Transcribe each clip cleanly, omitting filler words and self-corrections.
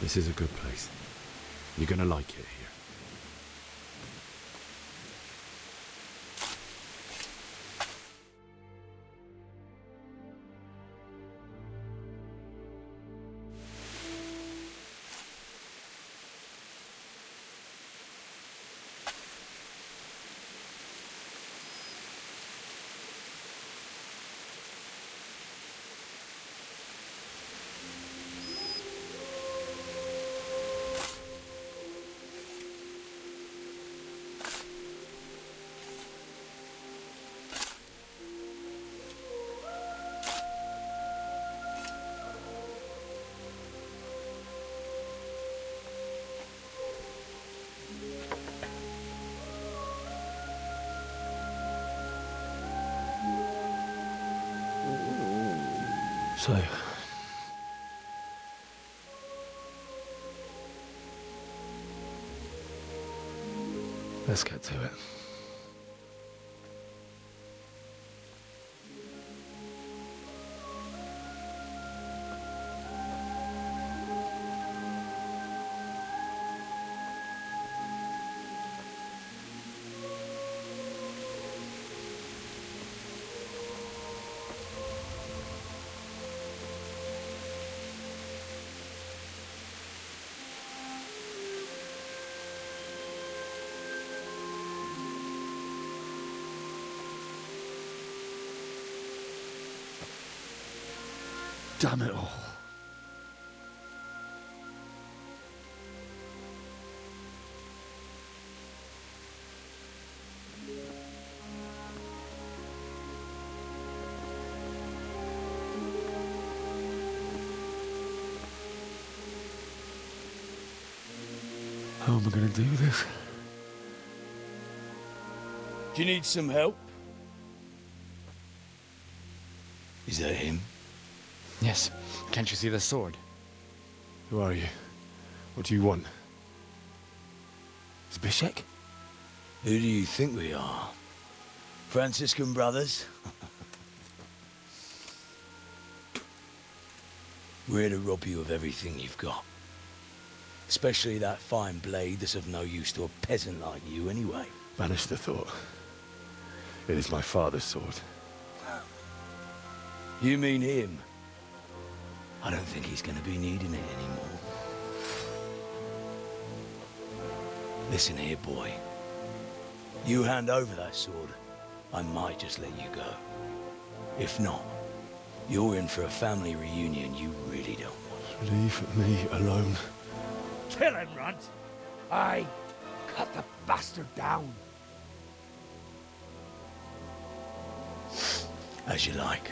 This is a good place. You're gonna like it here. So, let's get to it. Damn it all. How am I going to do this? Do you need some help? Is that him? Yes. Can't you see the sword? Who are you? What do you want? Is Bishek? Who do you think we are? Franciscan brothers? We're here to rob you of everything you've got. Especially that fine blade that's of no use to a peasant like you anyway. Banish the thought. It is my father's sword. You mean him? I don't think he's gonna be needing it anymore. Listen here, boy. You hand over that sword, I might just let you go. If not, you're in for a family reunion you really don't want. Leave me alone. Kill him, Runt! Aye, cut the bastard down. As you like.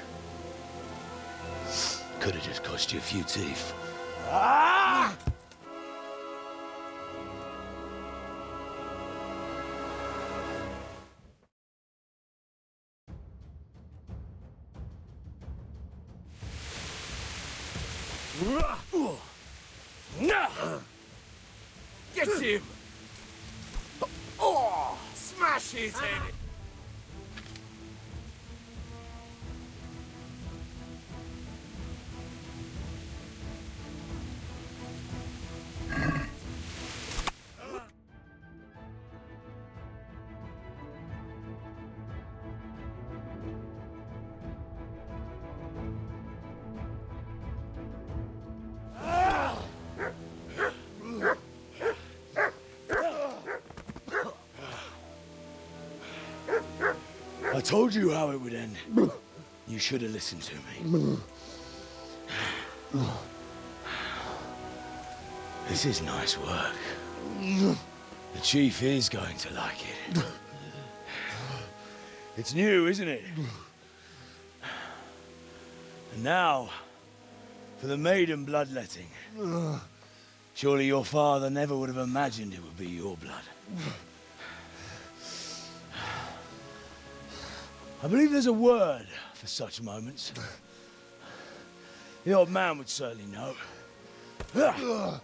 Could have just cost you a few teeth. Ah! Get him! Oh! Smash his head! I told you how it would end. You should have listened to me. This is nice work. The chief is going to like it. It's new, isn't it? And now, for the maiden bloodletting. Surely your father never would have imagined it would be your blood. I believe there's a word for such moments. The old man would certainly know. Well,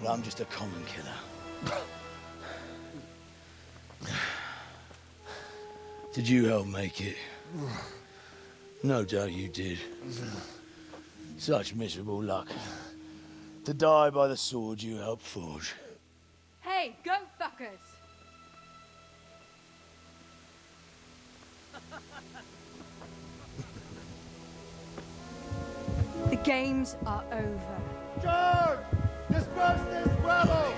I'm just a common killer. Did you help make it? No doubt you did. Such miserable luck. To die by the sword you helped forge. Hey, go fuckers! The games are over. Charge! Disperse this rabble!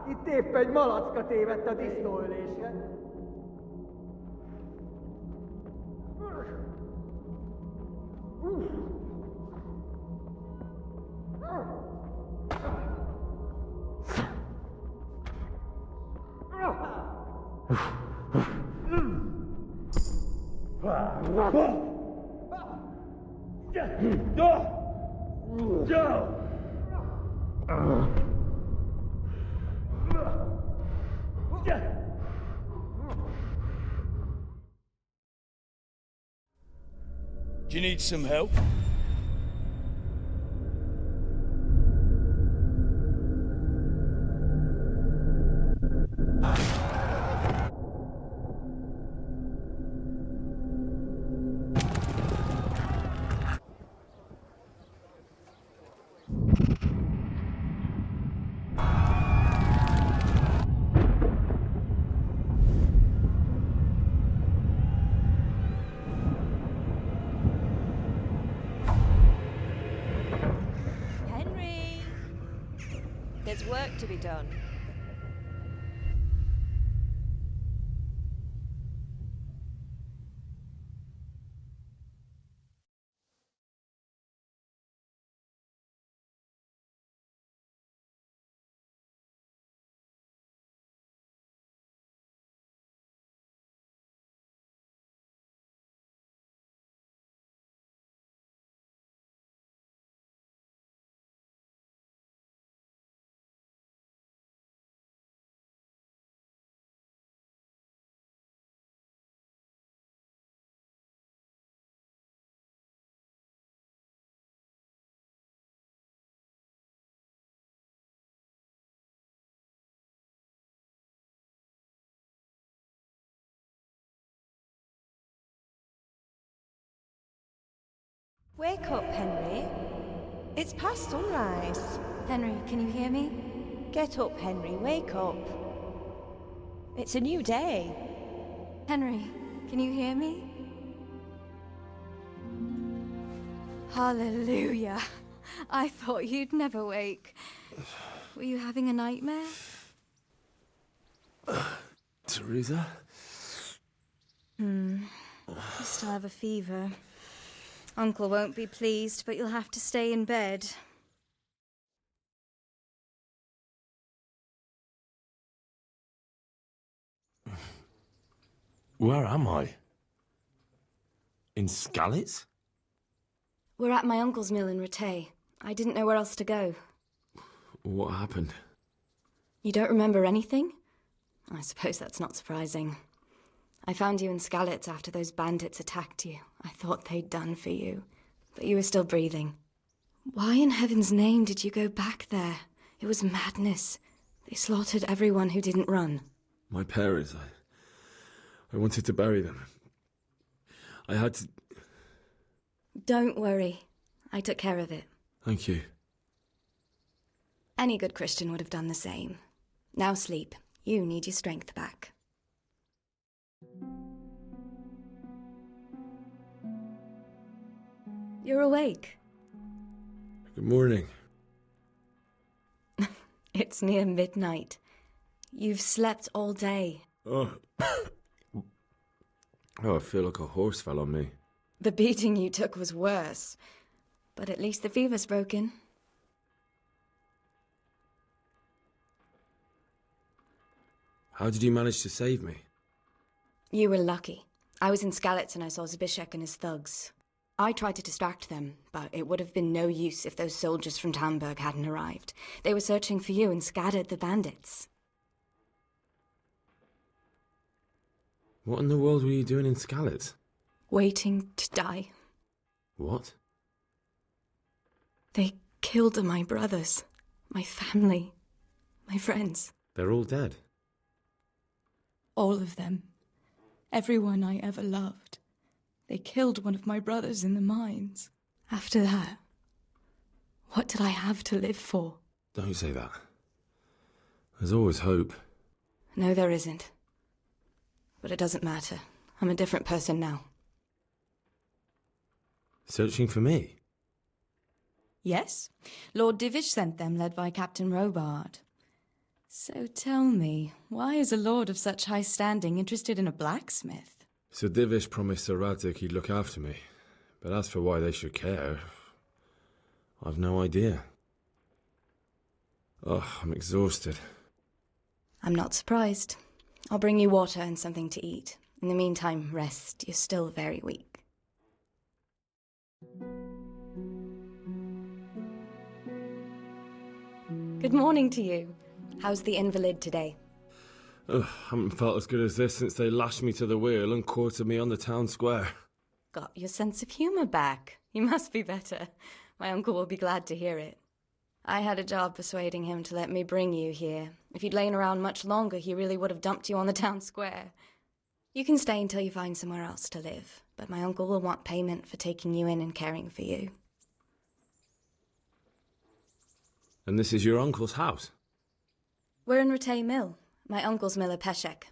Itt épp egy malacka tévedt a disznóölésre. Do you need some help? There's work to be done. Wake up, Henry. It's past sunrise. Henry, can you hear me? Get up, Henry. Wake up. It's a new day. Henry, can you hear me? Hallelujah. I thought you'd never wake. Were you having a nightmare? Teresa? You still have a fever. Uncle won't be pleased, but you'll have to stay in bed. Where am I? In Skalitz? We're at my uncle's mill in Rattay. I didn't know where else to go. What happened? You don't remember anything? I suppose that's not surprising. I found you in Skalitz after those bandits attacked you. I thought they'd done for you, but you were still breathing. Why in heaven's name did you go back there? It was madness. They slaughtered everyone who didn't run. My parents, I wanted to bury them. I had to... Don't worry. I took care of it. Thank you. Any good Christian would have done the same. Now sleep. You need your strength back. You're awake. Good morning. It's near midnight. You've slept all day. Oh. Oh, I feel like a horse fell on me. The beating you took was worse. But at least the fever's broken. How did you manage to save me? You were lucky. I was in Skalitz and I saw Zbyszek and his thugs. I tried to distract them, but it would have been no use if those soldiers from Tamburg hadn't arrived. They were searching for you and scattered the bandits. What in the world were you doing in Skalitz? Waiting to die. What? They killed my brothers, my family, my friends. They're all dead. All of them. Everyone I ever loved. They killed one of my brothers in the mines. After that, what did I have to live for? Don't say that. There's always hope. No, there isn't. But it doesn't matter. I'm a different person now. Searching for me? Yes. Lord Divish sent them, led by Captain Robard. So tell me, why is a lord of such high standing interested in a blacksmith? Sir Divish promised Sir Radzig he'd look after me. But as for why they should care, I've no idea. Oh, I'm exhausted. I'm not surprised. I'll bring you water and something to eat. In the meantime, rest. You're still very weak. Good morning to you. How's the invalid today? Ugh, haven't felt as good as this since they lashed me to the wheel and quartered me on the town square. Got your sense of humour back. You must be better. My uncle will be glad to hear it. I had a job persuading him to let me bring you here. If you'd lain around much longer, he really would have dumped you on the town square. You can stay until you find somewhere else to live, but my uncle will want payment for taking you in and caring for you. And this is your uncle's house? We're in Rattay Mill. My uncle's miller Peshek.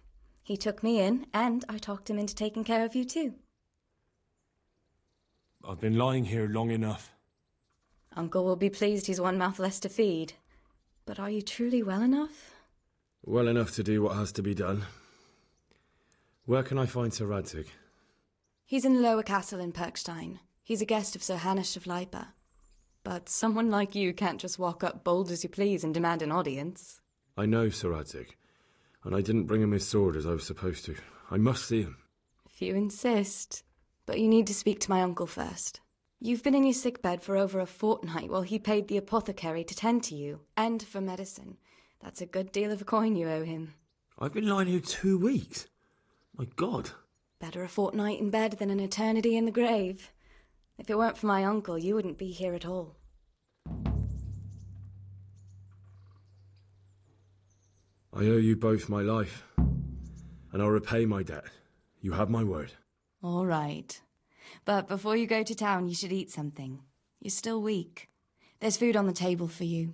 He took me in, and I talked him into taking care of you too. I've been lying here long enough. Uncle will be pleased he's one mouth less to feed. But are you truly well enough? Well enough to do what has to be done. Where can I find Sir Radzig? He's in the lower castle in Perkstein. He's a guest of Sir Hanush of Leipa. But someone like you can't just walk up bold as you please and demand an audience. I know Sir Radzig, and I didn't bring him his sword as I was supposed to. I must see him. If you insist. But you need to speak to my uncle first. You've been in your sickbed for over a fortnight while he paid the apothecary to tend to you, and for medicine. That's a good deal of coin you owe him. I've been lying here 2 weeks. My God. Better a fortnight in bed than an eternity in the grave. If it weren't for my uncle, you wouldn't be here at all. I owe you both my life, and I'll repay my debt. You have my word. All right. But before you go to town, you should eat something. You're still weak. There's food on the table for you.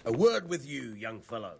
A word with you, young fellow.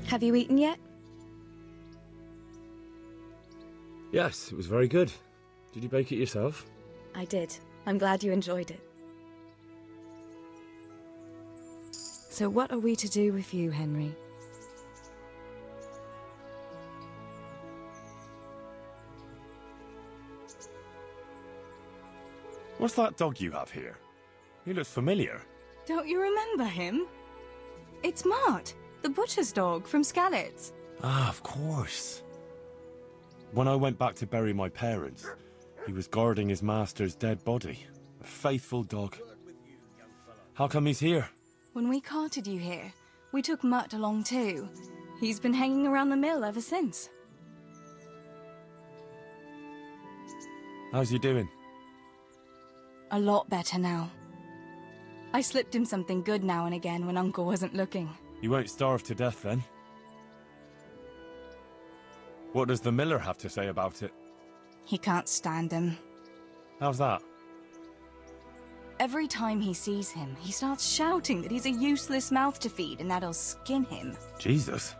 Have you eaten yet? Yes, it was very good. Did you bake it yourself? I did. I'm glad you enjoyed it. So what are we to do with you, Henry? What's that dog you have here? He looks familiar. Don't you remember him? It's Mart, the butcher's dog from Skalitz. Ah, of course. When I went back to bury my parents, he was guarding his master's dead body. A faithful dog. How come he's here? When we carted you here, we took Mutt along too. He's been hanging around the mill ever since. How's he doing? A lot better now. I slipped him something good now and again when Uncle wasn't looking. He won't starve to death then. What does the miller have to say about it? He can't stand him. How's that? Every time he sees him, he starts shouting that he's a useless mouth to feed and that'll skin him. Jesus.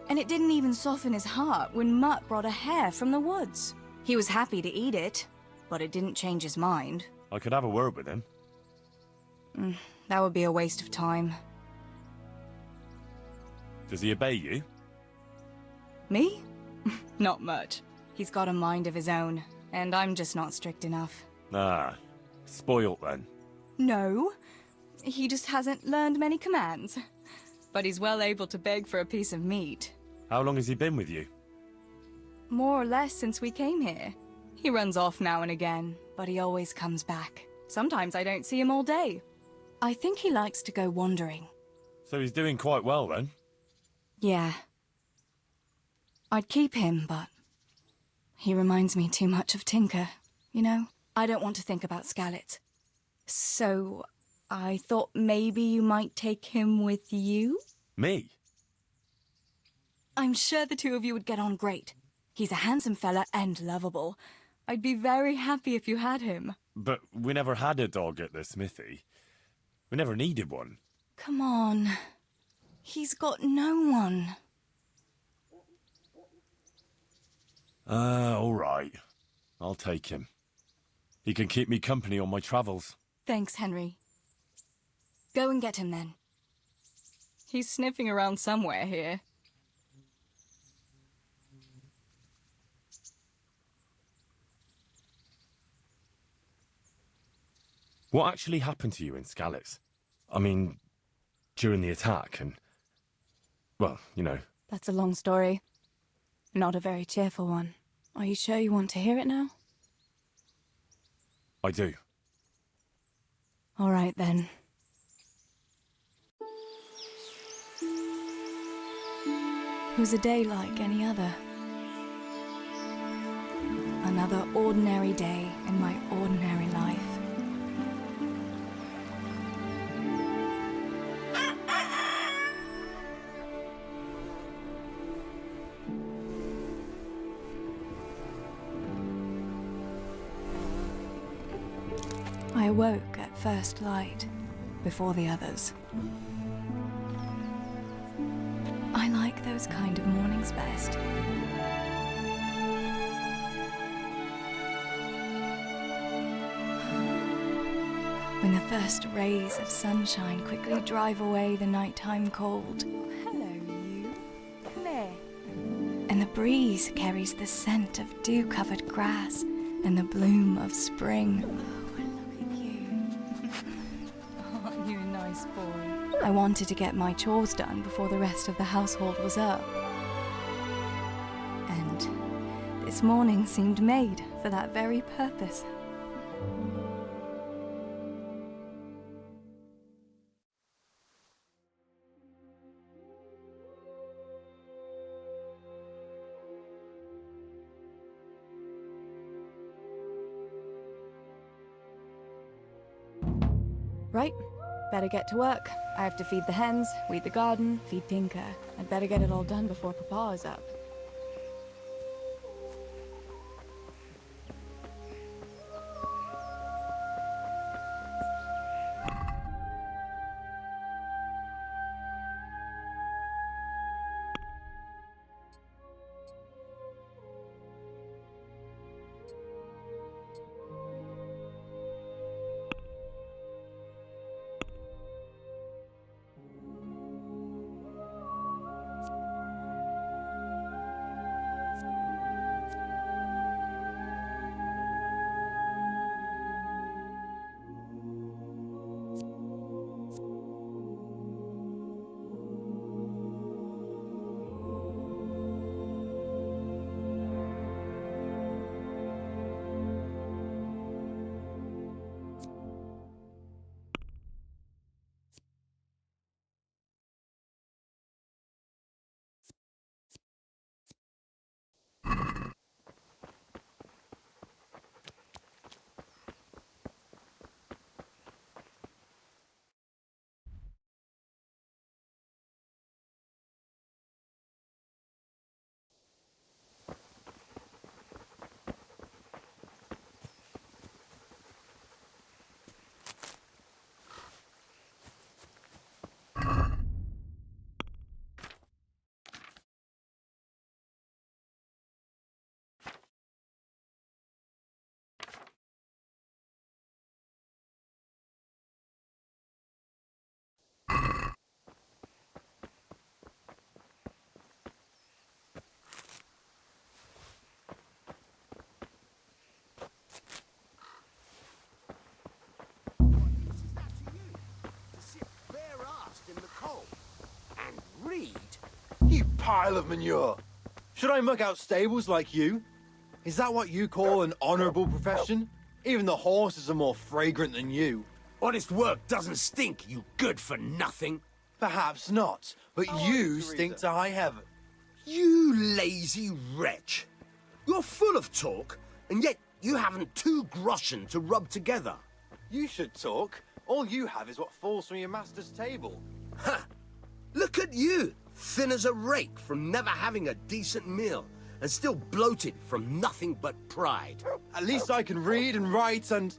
And it didn't even soften his heart when Mutt brought a hare from the woods. He was happy to eat it, but it didn't change his mind. I could have a word with him. That would be a waste of time. Does he obey you? Me? Not much. He's got a mind of his own, and I'm just not strict enough. Ah, spoilt then. No, he just hasn't learned many commands. But he's well able to beg for a piece of meat. How long has he been with you? More or less since we came here. He runs off now and again, but he always comes back. Sometimes I don't see him all day. I think he likes to go wandering. So he's doing quite well then? Yeah. I'd keep him, but he reminds me too much of Tinker, you know? I don't want to think about Skalitz. So I thought maybe you might take him with you? Me? I'm sure the two of you would get on great. He's a handsome fella and lovable. I'd be very happy if you had him. But we never had a dog at the smithy. We never needed one. Come on. He's got no one. All right. I'll take him. He can keep me company on my travels. Thanks, Henry. Go and get him then. He's sniffing around somewhere here. What actually happened to you in Skalitz? I mean, during the attack and... well, you know. That's a long story. Not a very cheerful one. Are you sure you want to hear it now? I do. All right, then. It was a day like any other. Another ordinary day in my ordinary life. I awoke at first light, before the others. I like those kind of mornings best. When the first rays of sunshine quickly drive away the nighttime cold. Hello, you. Come here. And the breeze carries the scent of dew-covered grass and the bloom of spring. You're a nice boy. I wanted to get my chores done before the rest of the household was up. And this morning seemed made for that very purpose. Right, better get to work. I have to feed the hens, weed the garden, feed Tinker. I'd better get it all done before Papa is up. You pile of manure! Should I muck out stables like you? Is that what you call an honourable profession? Even the horses are more fragrant than you. Honest work doesn't stink, you good-for-nothing. Perhaps not, but you stink to high heaven. You lazy wretch. You're full of talk, and yet you haven't 2 groschen to rub together. You should talk. All you have is what falls from your master's table. Ha! Look at you, thin as a rake from never having a decent meal, and still bloated from nothing but pride. At least I can read and write and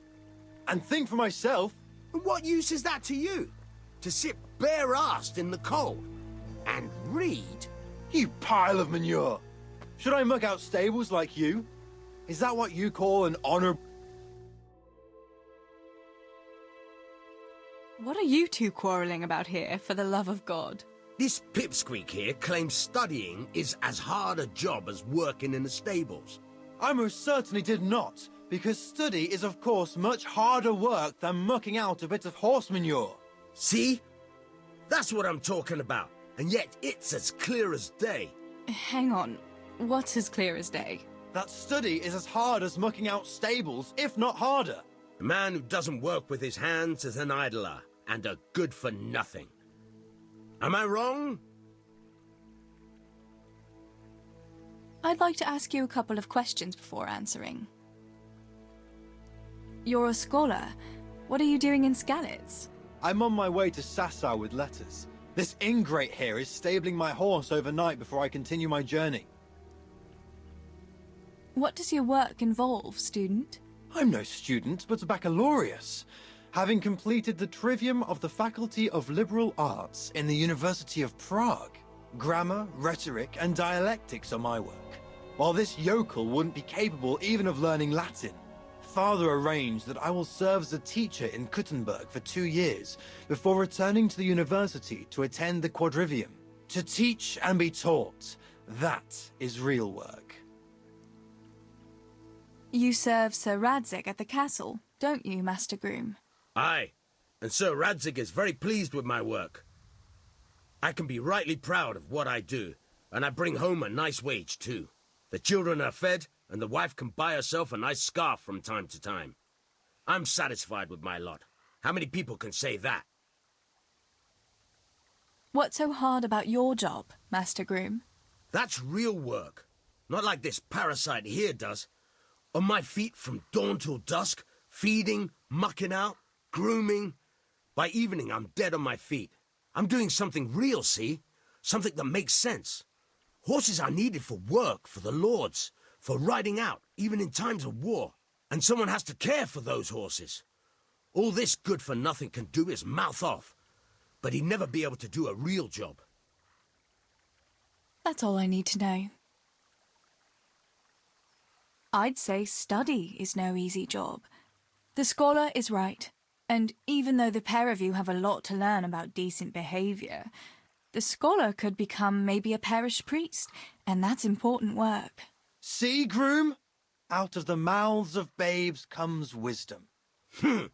think for myself. What use is that to you? To sit bare-assed in the cold and read? You pile of manure! Should I muck out stables like you? Is that what you call an honor? What are you two quarrelling about here, for the love of God? This pipsqueak here claims studying is as hard a job as working in the stables. I most certainly did not, because study is of course much harder work than mucking out a bit of horse manure. See? That's what I'm talking about, and yet it's as clear as day. Hang on, what's as clear as day? That study is as hard as mucking out stables, if not harder. A man who doesn't work with his hands is an idler, and a good-for-nothing. Am I wrong? I'd like to ask you a couple of questions before answering. You're a scholar. What are you doing in Skalitz? I'm on my way to Sasau with letters. This ingrate here is stabling my horse overnight before I continue my journey. What does your work involve, student? I'm no student, but a baccalaureus, having completed the trivium of the Faculty of Liberal Arts in the University of Prague. Grammar, rhetoric, and dialectics are my work, while this yokel wouldn't be capable even of learning Latin. Father arranged that I will serve as a teacher in Kuttenberg for 2 years before returning to the university to attend the quadrivium. To teach and be taught, that is real work. You serve Sir Radzig at the castle, don't you, Master Groom? Aye, and Sir Radzig is very pleased with my work. I can be rightly proud of what I do, and I bring home a nice wage too. The children are fed, and the wife can buy herself a nice scarf from time to time. I'm satisfied with my lot. How many people can say that? What's so hard about your job, Master Groom? That's real work. Not like this parasite here does. On my feet from dawn till dusk, feeding, mucking out, grooming. By evening, I'm dead on my feet. I'm doing something real, see? Something that makes sense. Horses are needed for work, for the lords, for riding out, even in times of war. And someone has to care for those horses. All this good-for-nothing can do is mouth off. But he'd never be able to do a real job. That's all I need to know. I'd say study is no easy job. The scholar is right, and even though the pair of you have a lot to learn about decent behaviour, the scholar could become maybe a parish priest, and that's important work. See, Groom? Out of the mouths of babes comes wisdom. I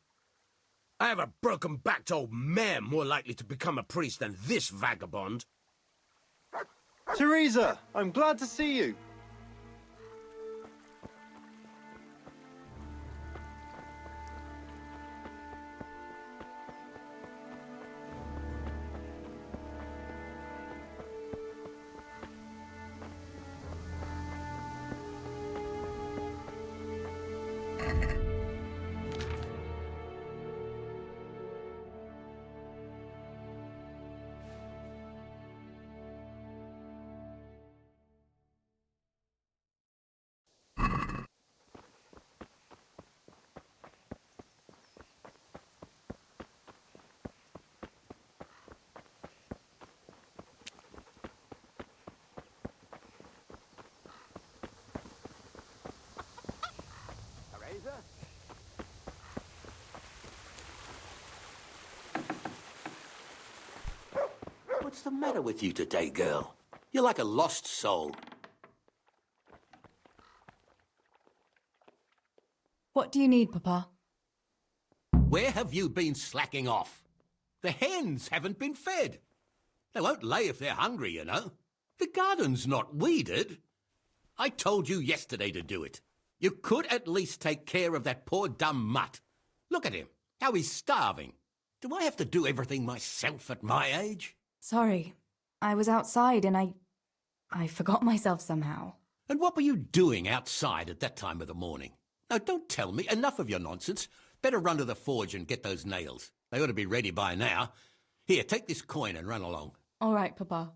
have a broken-backed old mare more likely to become a priest than this vagabond. Teresa, I'm glad to see you. What's the matter with you today, girl? You're like a lost soul. What do you need, Papa? Where have you been slacking off? The hens haven't been fed. They won't lay if they're hungry, you know. The garden's not weeded. I told you yesterday to do it. You could at least take care of that poor dumb mutt. Look at him, how he's starving. Do I have to do everything myself at my age? Sorry. I was outside and I forgot myself somehow. And what were you doing outside at that time of the morning? Now, don't tell me. Enough of your nonsense. Better run to the forge and get those nails. They ought to be ready by now. Here, take this coin and run along. All right, Papa.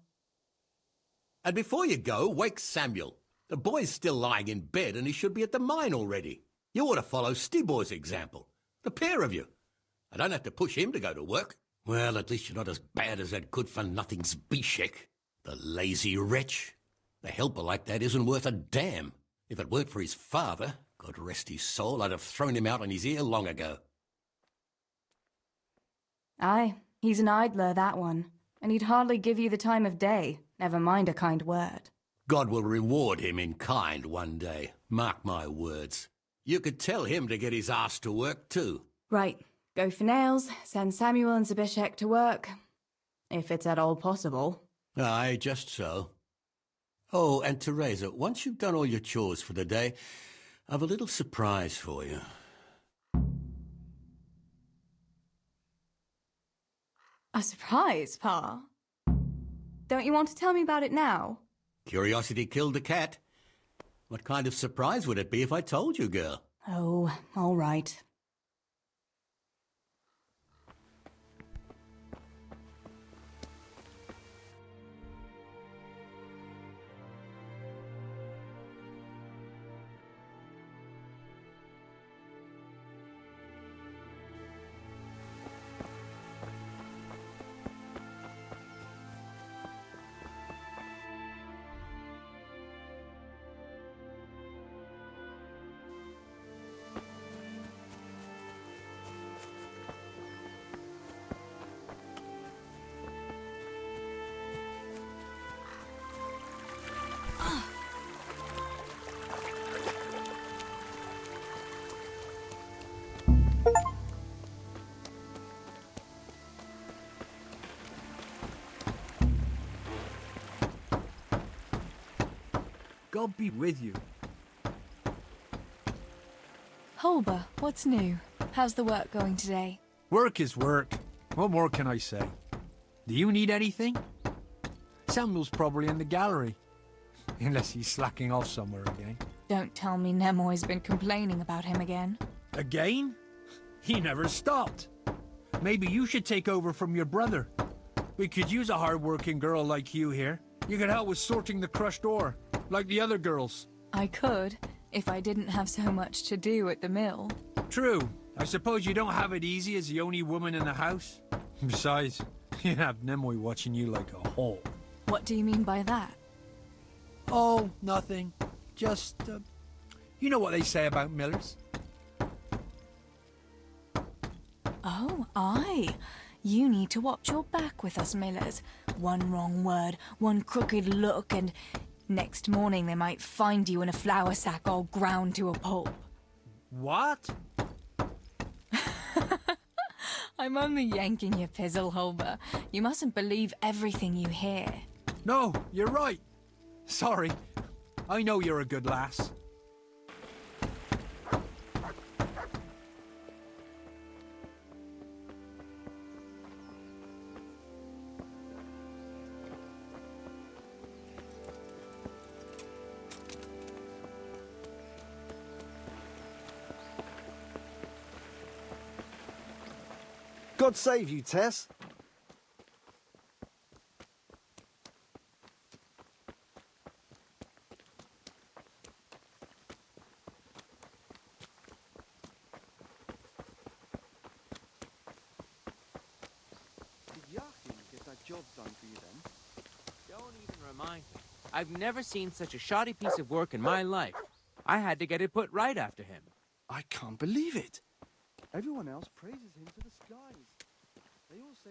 And before you go, wake Samuel. The boy's still lying in bed and he should be at the mine already. You ought to follow Stibor's example. The pair of you. I don't have to push him to go to work. Well, at least you're not as bad as that good-for-nothing Zbyszek. The lazy wretch. A helper like that isn't worth a damn. If it weren't for his father, God rest his soul, I'd have thrown him out on his ear long ago. Aye, he's an idler, that one. And he'd hardly give you the time of day, never mind a kind word. God will reward him in kind one day. Mark my words. You could tell him to get his ass to work, too. Right. Go for nails, send Samuel and Zbyszek to work. If it's at all possible. Aye, just so. Oh, and Teresa, once you've done all your chores for the day, I've a little surprise for you. A surprise, Pa? Don't you want to tell me about it now? Curiosity killed the cat. What kind of surprise would it be if I told you, girl? Oh, all right. God be with you. Holber, what's new? How's the work going today? Work is work. What more can I say? Do you need anything? Samuel's probably in the gallery. Unless he's slacking off somewhere again. Don't tell me Nemoy's been complaining about him again. Again? He never stopped. Maybe you should take over from your brother. We could use a hard-working girl like you here. You could help with sorting the crushed ore, like the other girls. I could, if I didn't have so much to do at the mill. True. I suppose you don't have it easy as the only woman in the house. Besides, you have Nemoy watching you like a hole. What do you mean by that? Oh, nothing. Just, you know what they say about millers. Oh, aye. You need to watch your back with us millers. One wrong word, one crooked look, and next morning they might find you in a flour sack all ground to a pulp. What? I'm only yanking your pizzle, Holber. You mustn't believe everything you hear. No, you're right. Sorry. I know you're a good lass. God save you, Tess. Did Joachim get that job done for you then? Don't even remind me. I've never seen such a shoddy piece of work in my life. I had to get it put right after him. I can't believe it. Everyone else praises him to the skies. They all say...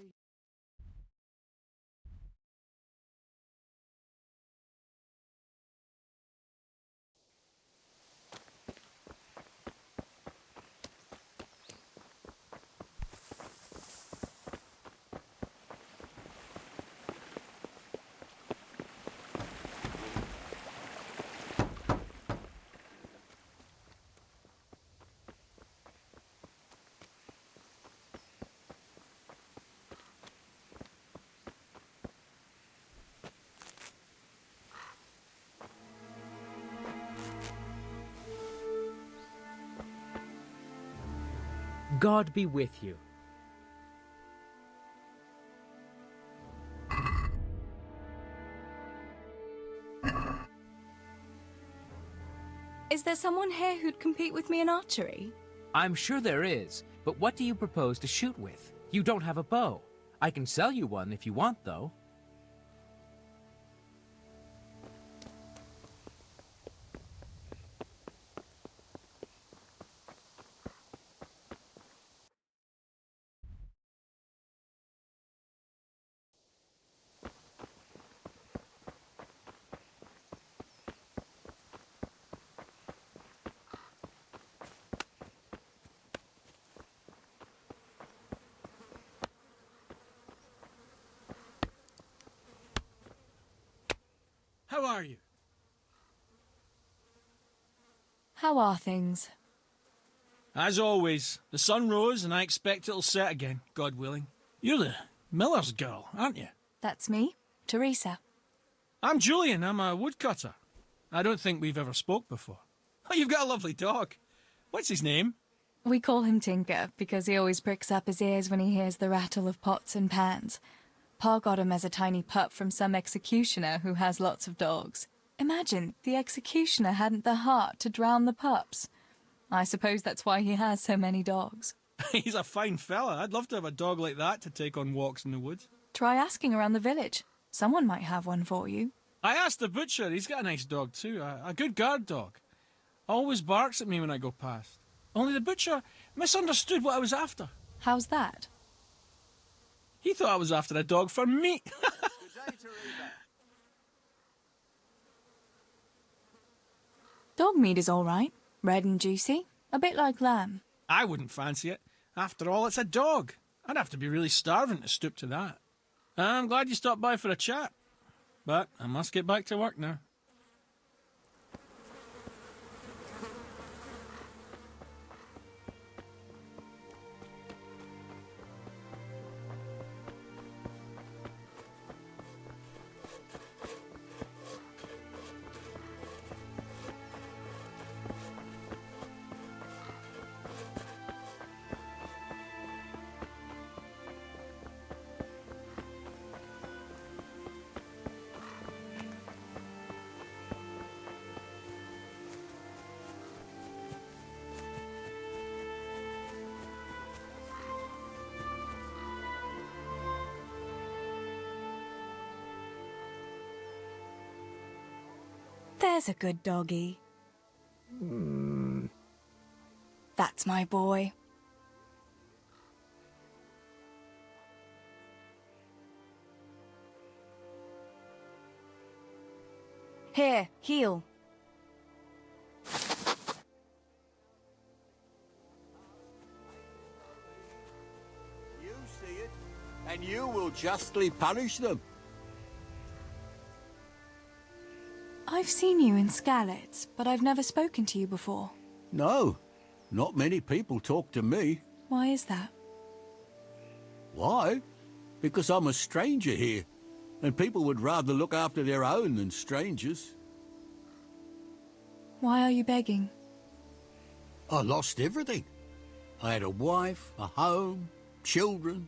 God be with you. Is there someone here who'd compete with me in archery? I'm sure there is, but what do you propose to shoot with? You don't have a bow. I can sell you one if you want, though. How are you? How are things? As always, the sun rose and I expect it'll set again, God willing. You're the miller's girl, aren't you? That's me, Teresa. I'm Julian, I'm a woodcutter. I don't think we've ever spoke before. Oh, you've got a lovely dog. What's his name? We call him Tinker because he always pricks up his ears when he hears the rattle of pots and pans. Pa got him as a tiny pup from some executioner who has lots of dogs. Imagine, the executioner hadn't the heart to drown the pups. I suppose that's why he has so many dogs. He's a fine fella. I'd love to have a dog like that to take on walks in the woods. Try asking around the village. Someone might have one for you. I asked the butcher. He's got a nice dog too, a good guard dog. Always barks at me when I go past. Only the butcher misunderstood what I was after. How's that? He thought I was after a dog for meat. Dog meat is all right. Red and juicy. A bit like lamb. I wouldn't fancy it. After all, it's a dog. I'd have to be really starving to stoop to that. I'm glad you stopped by for a chat. But I must get back to work now. There's a good doggy. That's my boy. Here, heel. You see it, and you will justly punish them. I've seen you in Skalitz, but I've never spoken to you before. No, not many people talk to me. Why is that? Why? Because I'm a stranger here, and people would rather look after their own than strangers. Why are you begging? I lost everything. I had a wife, a home, children.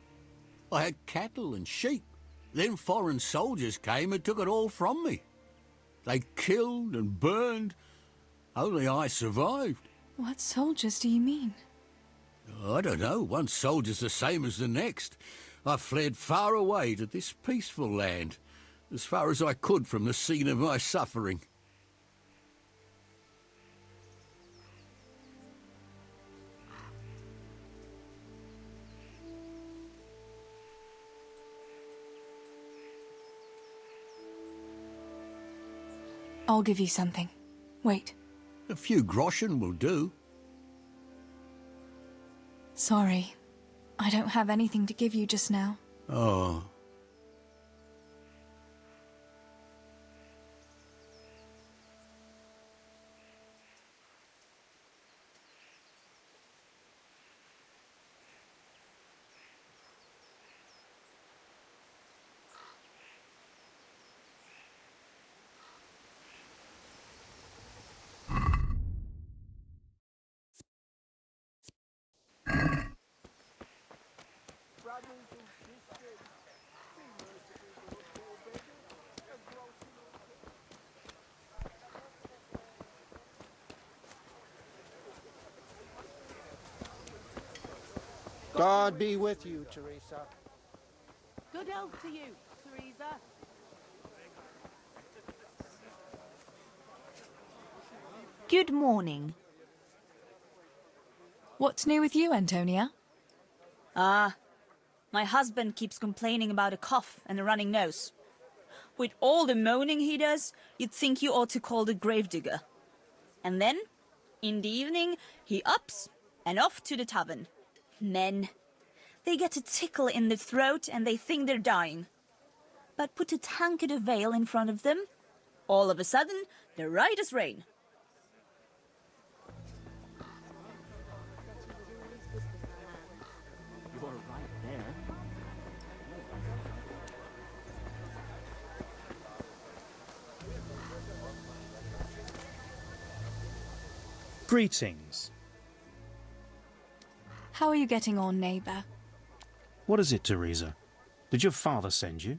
I had cattle and sheep. Then foreign soldiers came and took it all from me. They killed and burned. Only I survived. What soldiers do you mean? I don't know. One soldier's the same as the next. I fled far away to this peaceful land, as far as I could from the scene of my suffering. I'll give you something. Wait. A few groschen will do. Sorry. I don't have anything to give you just now. Oh. God be with you, Teresa. Good health to you, Teresa. Good morning. What's new with you, Antonia? My husband keeps complaining about a cough and a running nose. With all the moaning he does, you'd think you ought to call the gravedigger. And then, in the evening, he ups and off to the tavern. Men. They get a tickle in the throat and they think they're dying. But put a tankard of ale in front of them, all of a sudden, they're right as rain. You're right there. Greetings. How are you getting on, neighbour? What is it, Teresa? Did your father send you?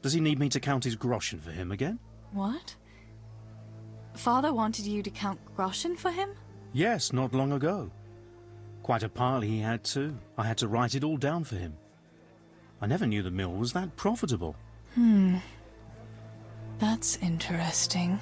Does he need me to count his groschen for him again? What? Father wanted you to count groschen for him? Yes, not long ago. Quite a pile he had too. I had to write it all down for him. I never knew the mill was that profitable. That's interesting.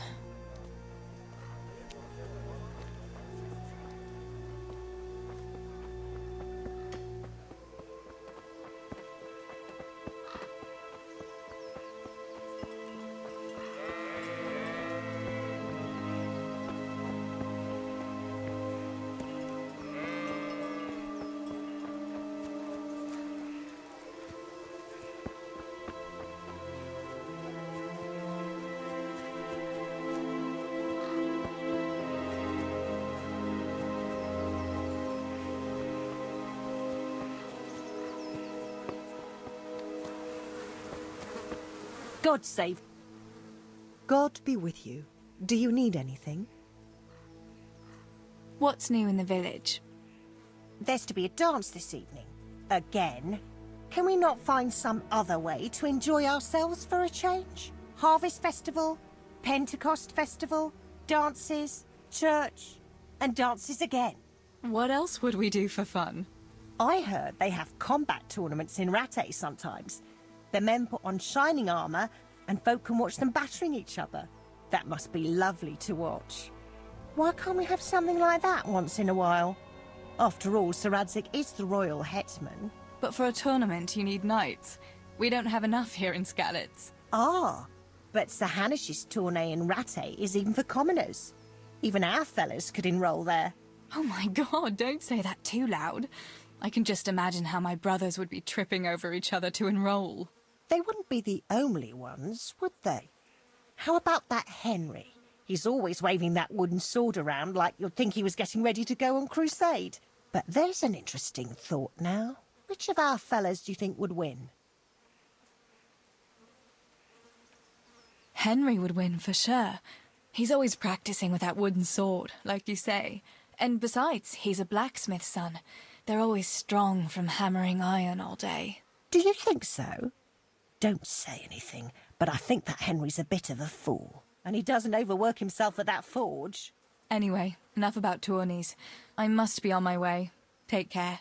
God save. God be with you. Do you need anything? What's new in the village? There's to be a dance this evening. Again. Can we not find some other way to enjoy ourselves for a change? Harvest Festival, Pentecost Festival, dances, church, and dances again. What else would we do for fun? I heard they have combat tournaments in Rattay sometimes. The men put on shining armour and folk can watch them battering each other. That must be lovely to watch. Why can't we have something like that once in a while? After all, Sir Radzig is the royal hetman. But for a tournament, you need knights. We don't have enough here in Skalitz. Ah, but Sir Hanish's tourney in Rattay is even for commoners. Even our fellas could enroll there. Oh my god, don't say that too loud. I can just imagine how my brothers would be tripping over each other to enroll. They wouldn't be the only ones, would they? How about that Henry? He's always waving that wooden sword around like you'd think he was getting ready to go on crusade. But there's an interesting thought now. Which of our fellas do you think would win? Henry would win for sure. He's always practicing with that wooden sword, like you say. And besides, he's a blacksmith's son. They're always strong from hammering iron all day. Do you think so? Don't say anything, but I think that Henry's a bit of a fool. And he doesn't overwork himself at that forge. Anyway, enough about tourneys. I must be on my way. Take care.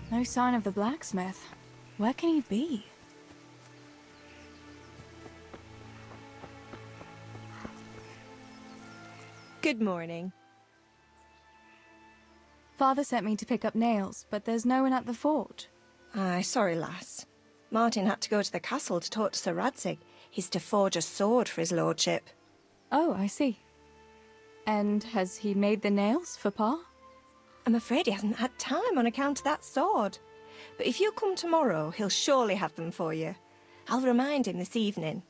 No sign of the blacksmith. Where can he be? Good morning. Father sent me to pick up nails, but there's no one at the forge. Aye, sorry, lass. Martin had to go to the castle to talk to Sir Radzig. He's to forge a sword for his lordship. Oh, I see. And has he made the nails for Pa? I'm afraid he hasn't had time on account of that sword. But if you come tomorrow, he'll surely have them for you. I'll remind him this evening.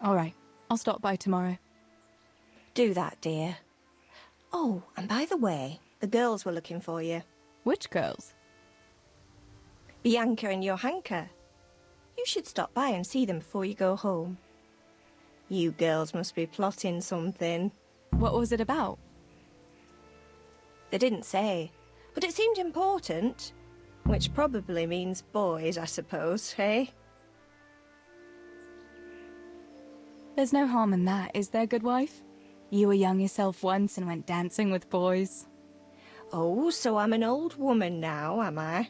All right, I'll stop by tomorrow. Do that, dear. Oh, and by the way, the girls were looking for you. Which girls? Bianca and Johanka. You should stop by and see them before you go home. You girls must be plotting something. What was it about? They didn't say, but it seemed important. Which probably means boys, I suppose, hey? There's no harm in that, is there, good wife? You were young yourself once and went dancing with boys. Oh, so I'm an old woman now, am I?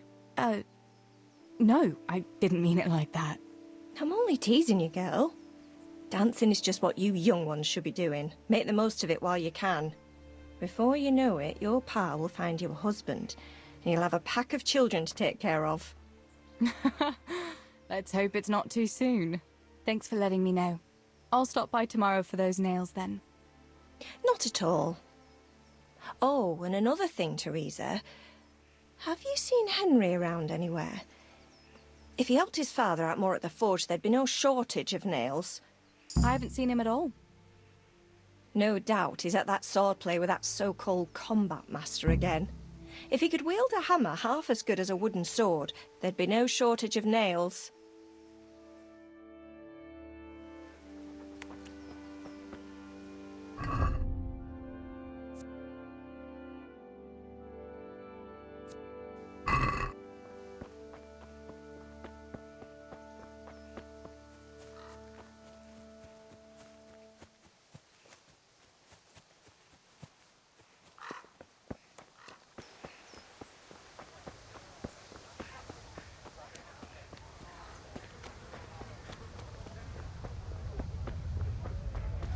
No, I didn't mean it like that. I'm only teasing you, girl. Dancing is just what you young ones should be doing. Make the most of it while you can. Before you know it, your pa will find you a husband, and you'll have a pack of children to take care of. Let's hope it's not too soon. Thanks for letting me know. I'll stop by tomorrow for those nails then. Not at all. Oh, and another thing, Teresa. Have you seen Henry around anywhere? If he helped his father out more at the forge, there'd be no shortage of nails. I haven't seen him at all. No doubt he's at that swordplay with that so-called combat master again. If he could wield a hammer half as good as a wooden sword, there'd be no shortage of nails.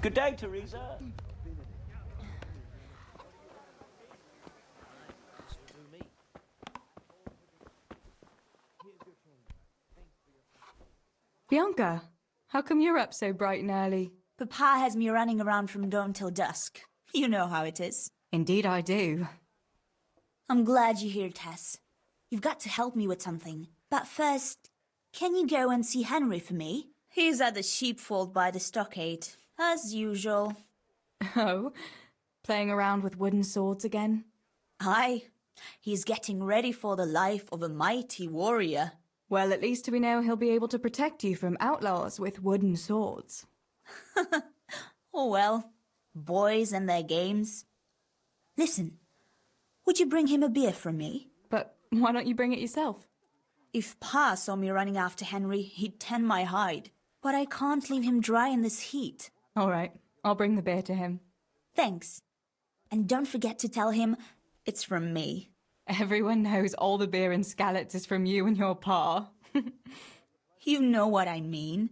Good day, Teresa. Bianca, how come you're up so bright and early? Papa has me running around from dawn till dusk. You know how it is. Indeed I do. I'm glad you're here, Tess. You've got to help me with something. But first, can you go and see Henry for me? He's at the sheepfold by the stockade, as usual. Oh, playing around with wooden swords again? Aye, he's getting ready for the life of a mighty warrior. Well, at least we know he'll be able to protect you from outlaws with wooden swords. Oh well, boys and their games. Listen, would you bring him a beer from me? But why don't you bring it yourself? If Pa saw me running after Henry, he'd tan my hide. But I can't leave him dry in this heat. All right, I'll bring the beer to him. Thanks. And don't forget to tell him it's from me. Everyone knows all the beer in Skalitz is from you and your pa. You know what I mean.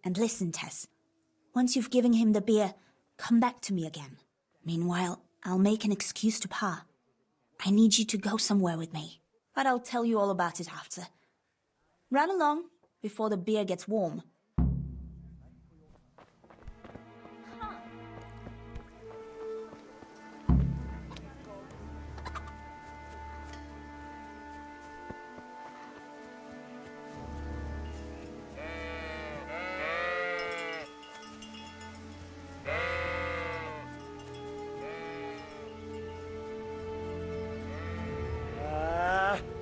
And listen, Tess. Once you've given him the beer, come back to me again. Meanwhile, I'll make an excuse to Pa. I need you to go somewhere with me. But I'll tell you all about it after. Run along before the beer gets warm.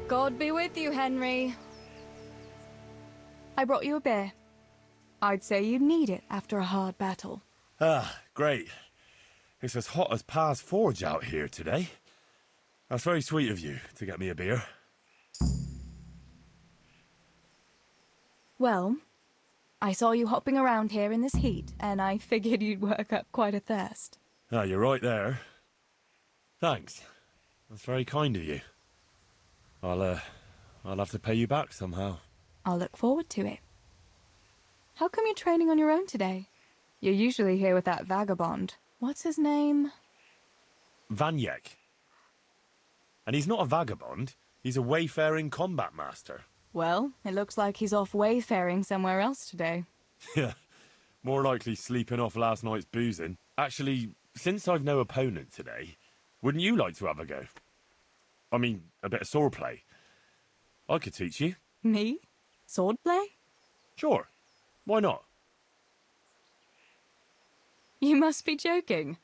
God be with you, Henry. I brought you a beer. I'd say you'd need it after a hard battle. Ah, great. It's as hot as Pa's forge out here today. That's very sweet of you to get me a beer. Well, I saw you hopping around here in this heat, and I figured you'd work up quite a thirst. Ah, you're right there. Thanks. That's very kind of you. I'll have to pay you back somehow. I'll look forward to it. How come you're training on your own today? You're usually here with that vagabond. What's his name? Vanyek. And he's not a vagabond. He's a wayfaring combat master. Well, it looks like he's off wayfaring somewhere else today. Yeah, more likely sleeping off last night's boozing. Actually, since I've no opponent today, wouldn't you like to have a go? I mean, a bit of swordplay. I could teach you. Me? Swordplay? Sure. Why not? You must be joking.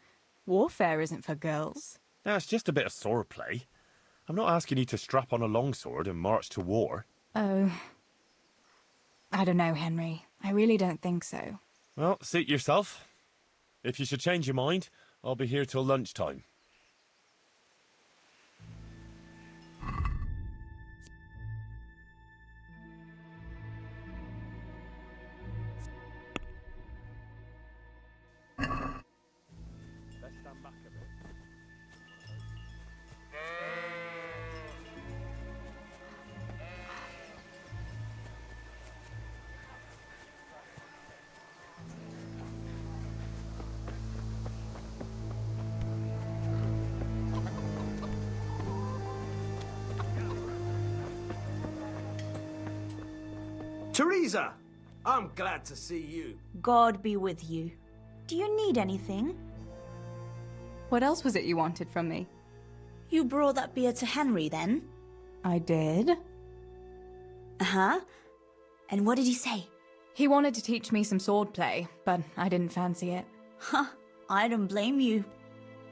Warfare isn't for girls. No, it's just a bit of swordplay. I'm not asking you to strap on a longsword and march to war. Oh. I don't know, Henry. I really don't think so. Well, suit yourself. If you should change your mind, I'll be here till lunchtime. Let's stand back a bit. Teresa! I'm glad to see you. God be with you. Do you need anything? What else was it you wanted from me? You brought that beer to Henry, then? I did. Uh-huh. And what did he say? He wanted to teach me some swordplay, but I didn't fancy it. Huh, I don't blame you.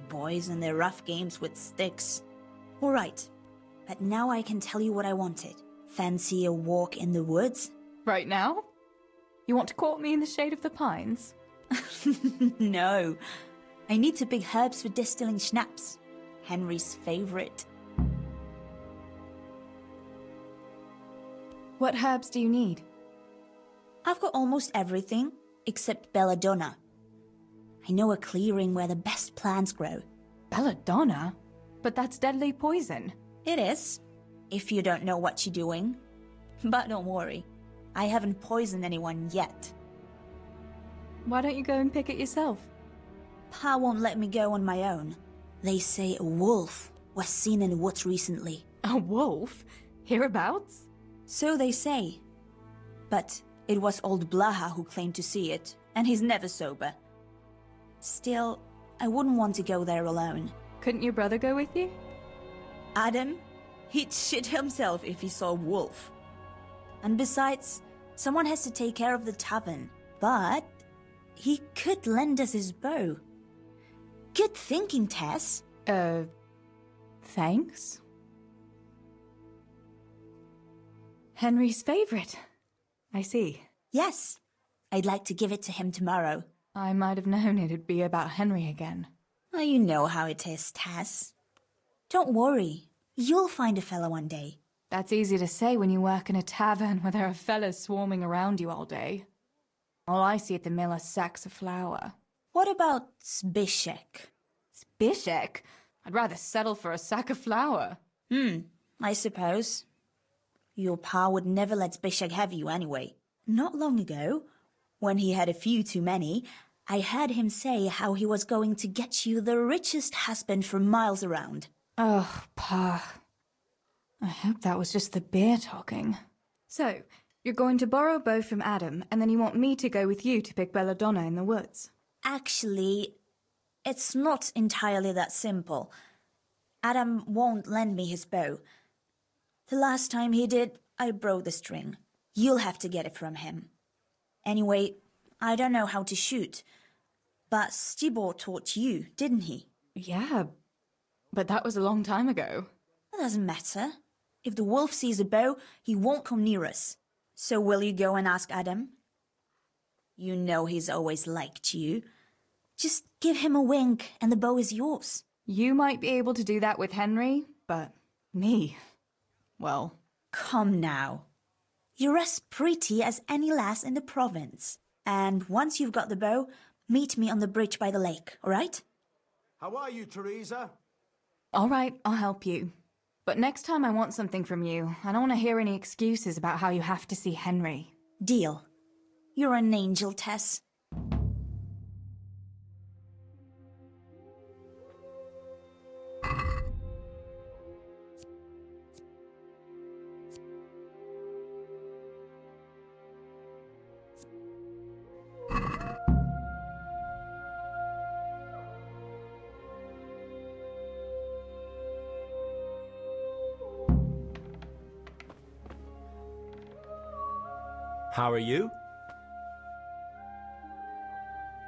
Boys and their rough games with sticks. All right, but now I can tell you what I wanted. Fancy a walk in the woods? Right now? You want to court me in the shade of the pines? No. I need to pick herbs for distilling schnapps. Henry's favorite. What herbs do you need? I've got almost everything, except belladonna. I know a clearing where the best plants grow. Belladonna? But that's deadly poison. It is, if you don't know what you're doing. But don't worry, I haven't poisoned anyone yet. Why don't you go and pick it yourself? Pa won't let me go on my own. They say a wolf was seen in the woods recently. A wolf? Hereabouts? So they say. But it was old Blaha who claimed to see it, and he's never sober. Still, I wouldn't want to go there alone. Couldn't your brother go with you? Adam? He'd shit himself if he saw a wolf. And besides, someone has to take care of the tavern. But he could lend us his bow. Good thinking, Tess. Thanks? Henry's favorite. I see. Yes. I'd like to give it to him tomorrow. I might have known it'd be about Henry again. Oh, you know how it is, Tess. Don't worry. You'll find a fella one day. That's easy to say when you work in a tavern where there are fellas swarming around you all day. All I see at the mill are sacks of flour. What about Zbyszek? Zbyszek? I'd rather settle for a sack of flour. I suppose. Your pa would never let Zbyszek have you anyway. Not long ago, when he had a few too many, I heard him say how he was going to get you the richest husband for miles around. Oh, Pa. I hope that was just the beer talking. So, you're going to borrow a bow from Adam, and then you want me to go with you to pick belladonna in the woods? Actually, it's not entirely that simple. Adam won't lend me his bow. The last time he did, I broke the string. You'll have to get it from him. Anyway, I don't know how to shoot. But Stibor taught you, didn't he? Yeah, but that was a long time ago. It doesn't matter. If the wolf sees a bow, he won't come near us. So will you go and ask Adam? You know he's always liked you. Just give him a wink and the bow is yours. You might be able to do that with Henry, but me, well... Come now. You're as pretty as any lass in the province. And once you've got the bow, meet me on the bridge by the lake, all right? How are you, Teresa? All right, I'll help you. But next time I want something from you. I don't want to hear any excuses about how you have to see Henry. Deal. You're an angel, Tess. How are you?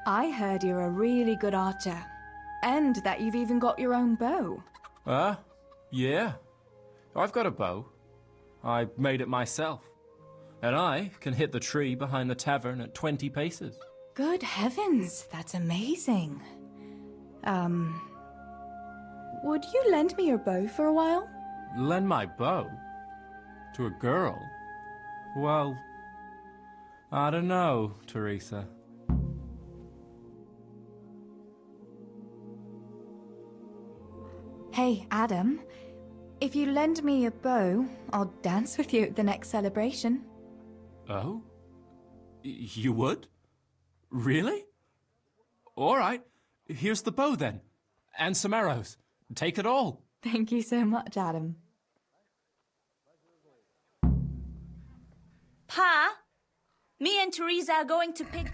I heard you're a really good archer. And that you've even got your own bow. Yeah. I've got a bow. I made it myself. And I can hit the tree behind the tavern at 20 paces. Good heavens, that's amazing. Would you lend me your bow for a while? Lend my bow? To a girl? Well, I don't know, Teresa. Hey, Adam. If you lend me a bow, I'll dance with you at the next celebration. Oh? You would? Really? All right. Here's the bow then. And some arrows. Take it all. Thank you so much, Adam. Pa, me and Teresa are going to pick...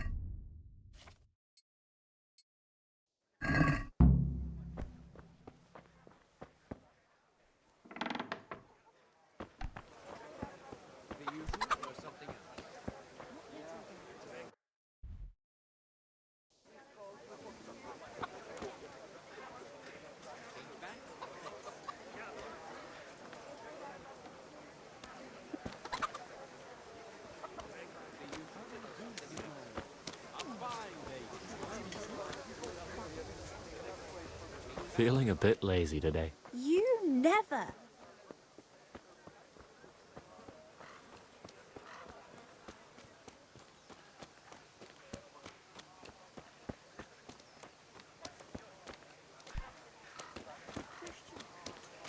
Feeling a bit lazy today. You never.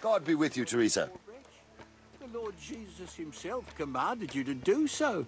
God be with you, Teresa. The Lord Jesus himself commanded you to do so.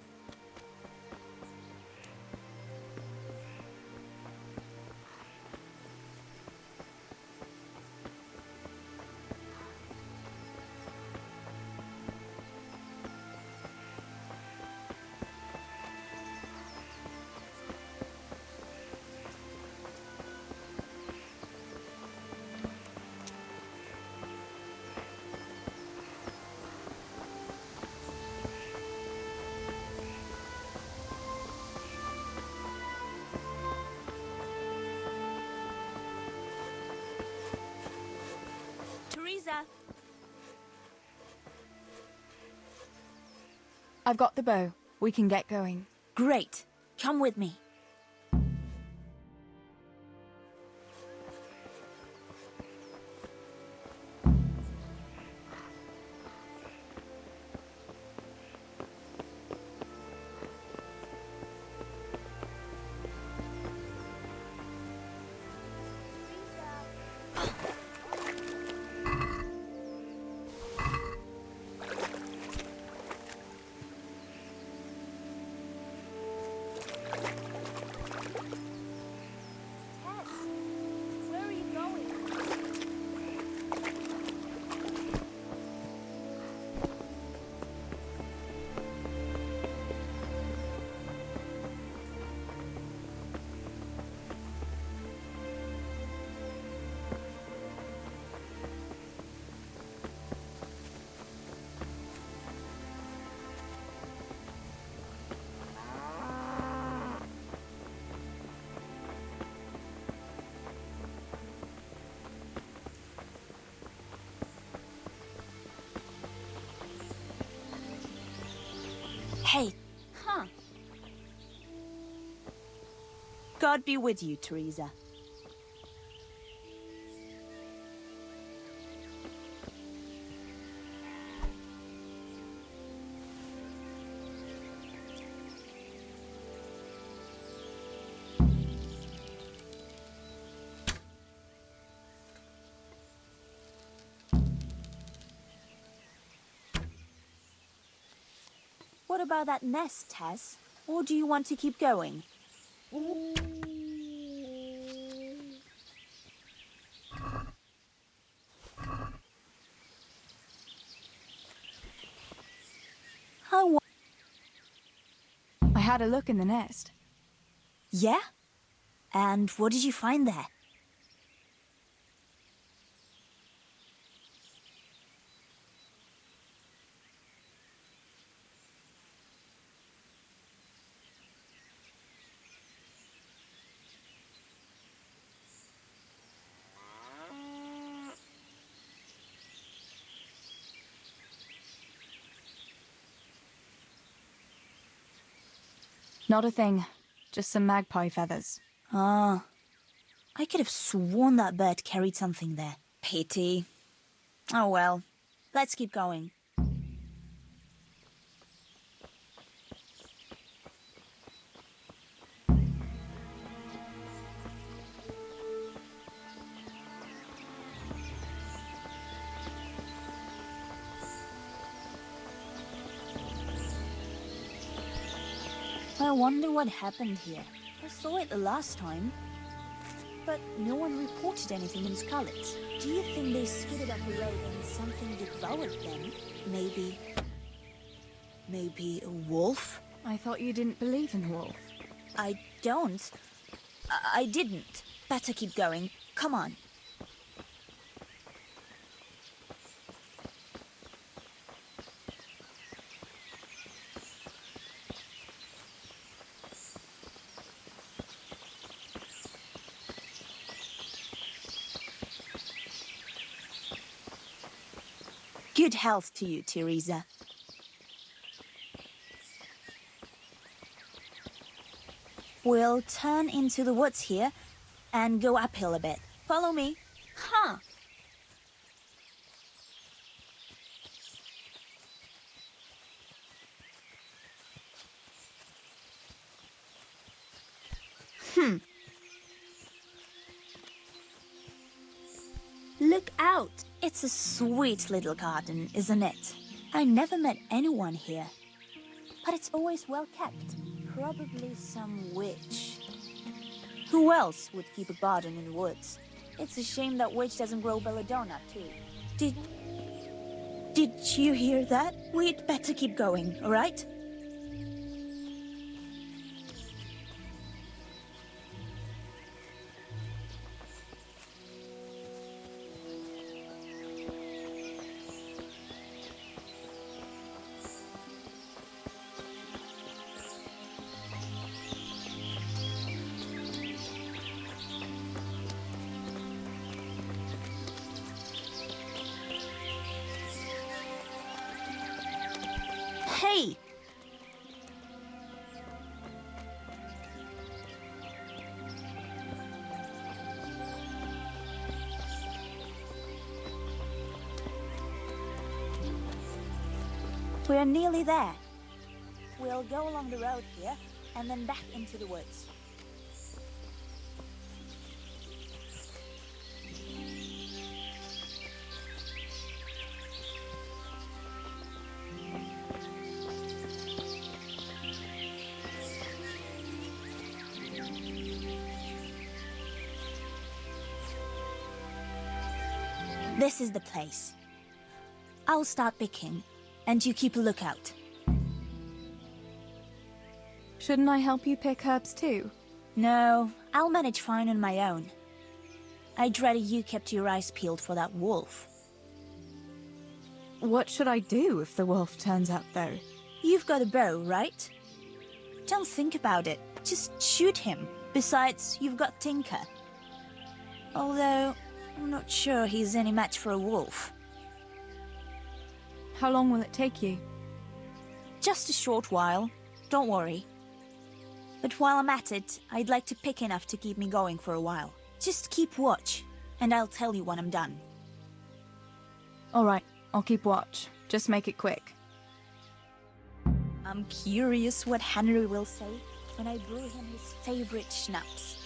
Teresa. I've got the bow. We can get going. Great. Come with me. Where are you going? Hey. Huh. God be with you, Teresa. What about that nest, Tess? Or do you want to keep going? I had a look in the nest. Yeah? And what did you find there? Not a thing. Just some magpie feathers. Ah. I could have sworn that bird carried something there. Pity. Oh well. Let's keep going. I wonder what happened here. I saw it the last time. But no one reported anything in Scarlet. Do you think they skidded up the road and something devoured them? Maybe a wolf? I thought you didn't believe in the wolf. I don't. I didn't. Better keep going. Come on. Good health to you, Teresa. We'll turn into the woods here and go uphill a bit. Follow me. Huh. Look out. It's a sweet little garden, isn't it? I never met anyone here. But it's always well kept. Probably some witch. Who else would keep a garden in the woods? It's a shame that witch doesn't grow belladonna, too. Did you hear that? We'd better keep going, all right? Hey! We're nearly there. We'll go along the road here and then back into the woods. This is the place. I'll start picking, and you keep a lookout. Shouldn't I help you pick herbs too? No, I'll manage fine on my own. I'd rather you kept your eyes peeled for that wolf. What should I do if the wolf turns up, though? You've got a bow, right? Don't think about it. Just shoot him. Besides, you've got Tinker. Although, I'm not sure he's any match for a wolf. How long will it take you? Just a short while. Don't worry. But while I'm at it, I'd like to pick enough to keep me going for a while. Just keep watch, and I'll tell you when I'm done. All right, I'll keep watch. Just make it quick. I'm curious what Henry will say when I brew him his favorite schnapps.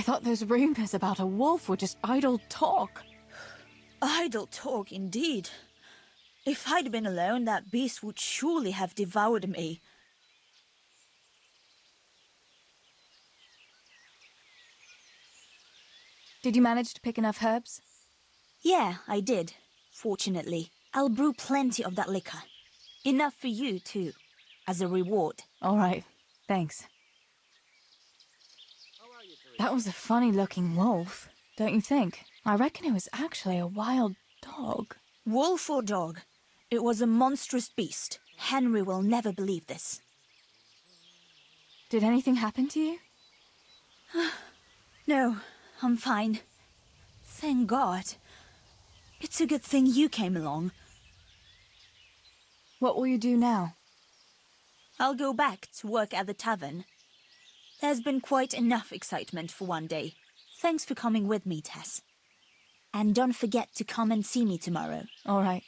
thought those rumors about a wolf were just idle talk. Idle talk, indeed. If I'd been alone, that beast would surely have devoured me. Did you manage to pick enough herbs? Yeah, I did. Fortunately. I'll brew plenty of that liquor. Enough for you, too. As a reward. All right. Thanks. That was a funny-looking wolf, don't you think? I reckon it was actually a wild dog. Wolf or dog? It was a monstrous beast. Henry will never believe this. Did anything happen to you? No, I'm fine. Thank God. It's a good thing you came along. What will you do now? I'll go back to work at the tavern. There's been quite enough excitement for one day. Thanks for coming with me, Tess. And don't forget to come and see me tomorrow. All right.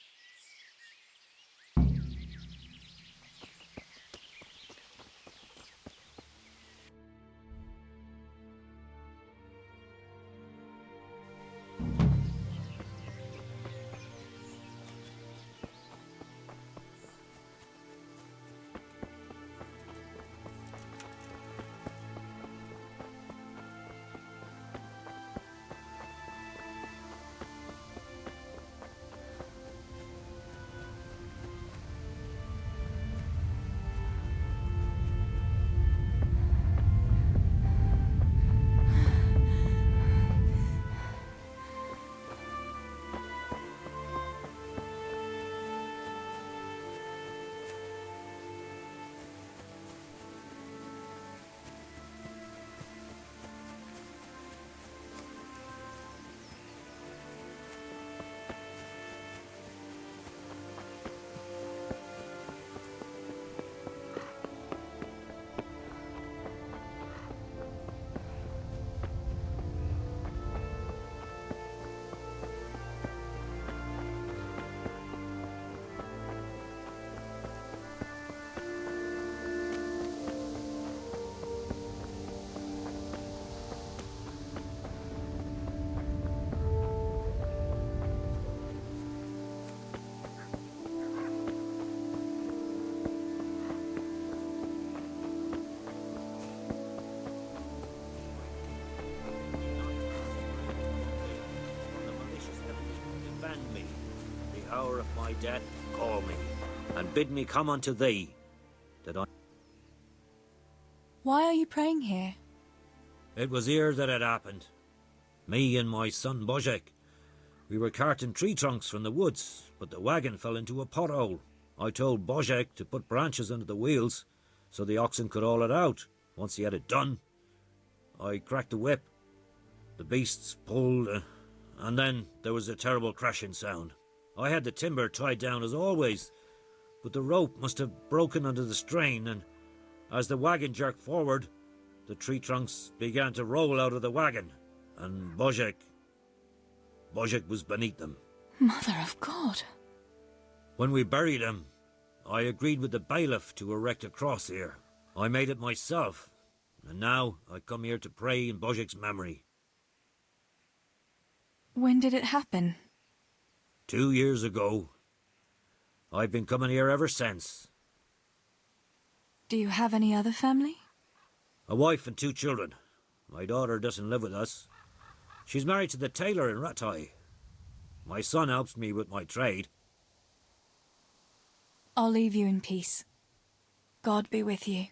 Hour of my death, call me, and bid me come unto thee, that I... Why are you praying here? It was here that it happened. Me and my son Božek. We were carting tree trunks from the woods, but the wagon fell into a pothole. I told Božek to put branches under the wheels, so the oxen could haul it out. Once he had it done, I cracked the whip. The beasts pulled, and then there was a terrible crashing sound. I had the timber tied down as always, but the rope must have broken under the strain, and as the wagon jerked forward, the tree trunks began to roll out of the wagon, and Božek was beneath them. Mother of God. When we buried him, I agreed with the bailiff to erect a cross here. I made it myself, and now I come here to pray in Božek's memory. When did it happen? 2 years ago. I've been coming here ever since. Do you have any other family? A wife and 2 children. My daughter doesn't live with us. She's married to the tailor in Rattay. My son helps me with my trade. I'll leave you in peace. God be with you.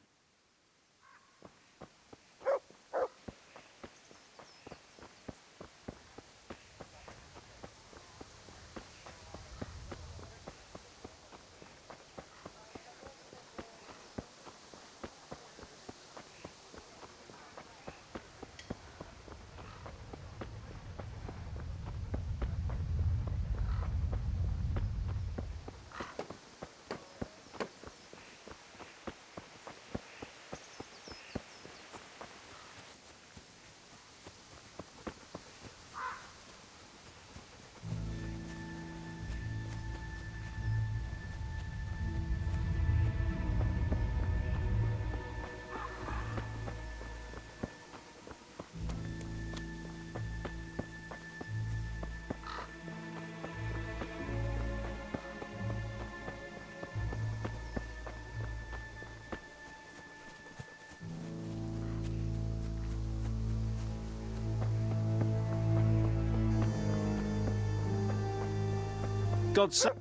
God save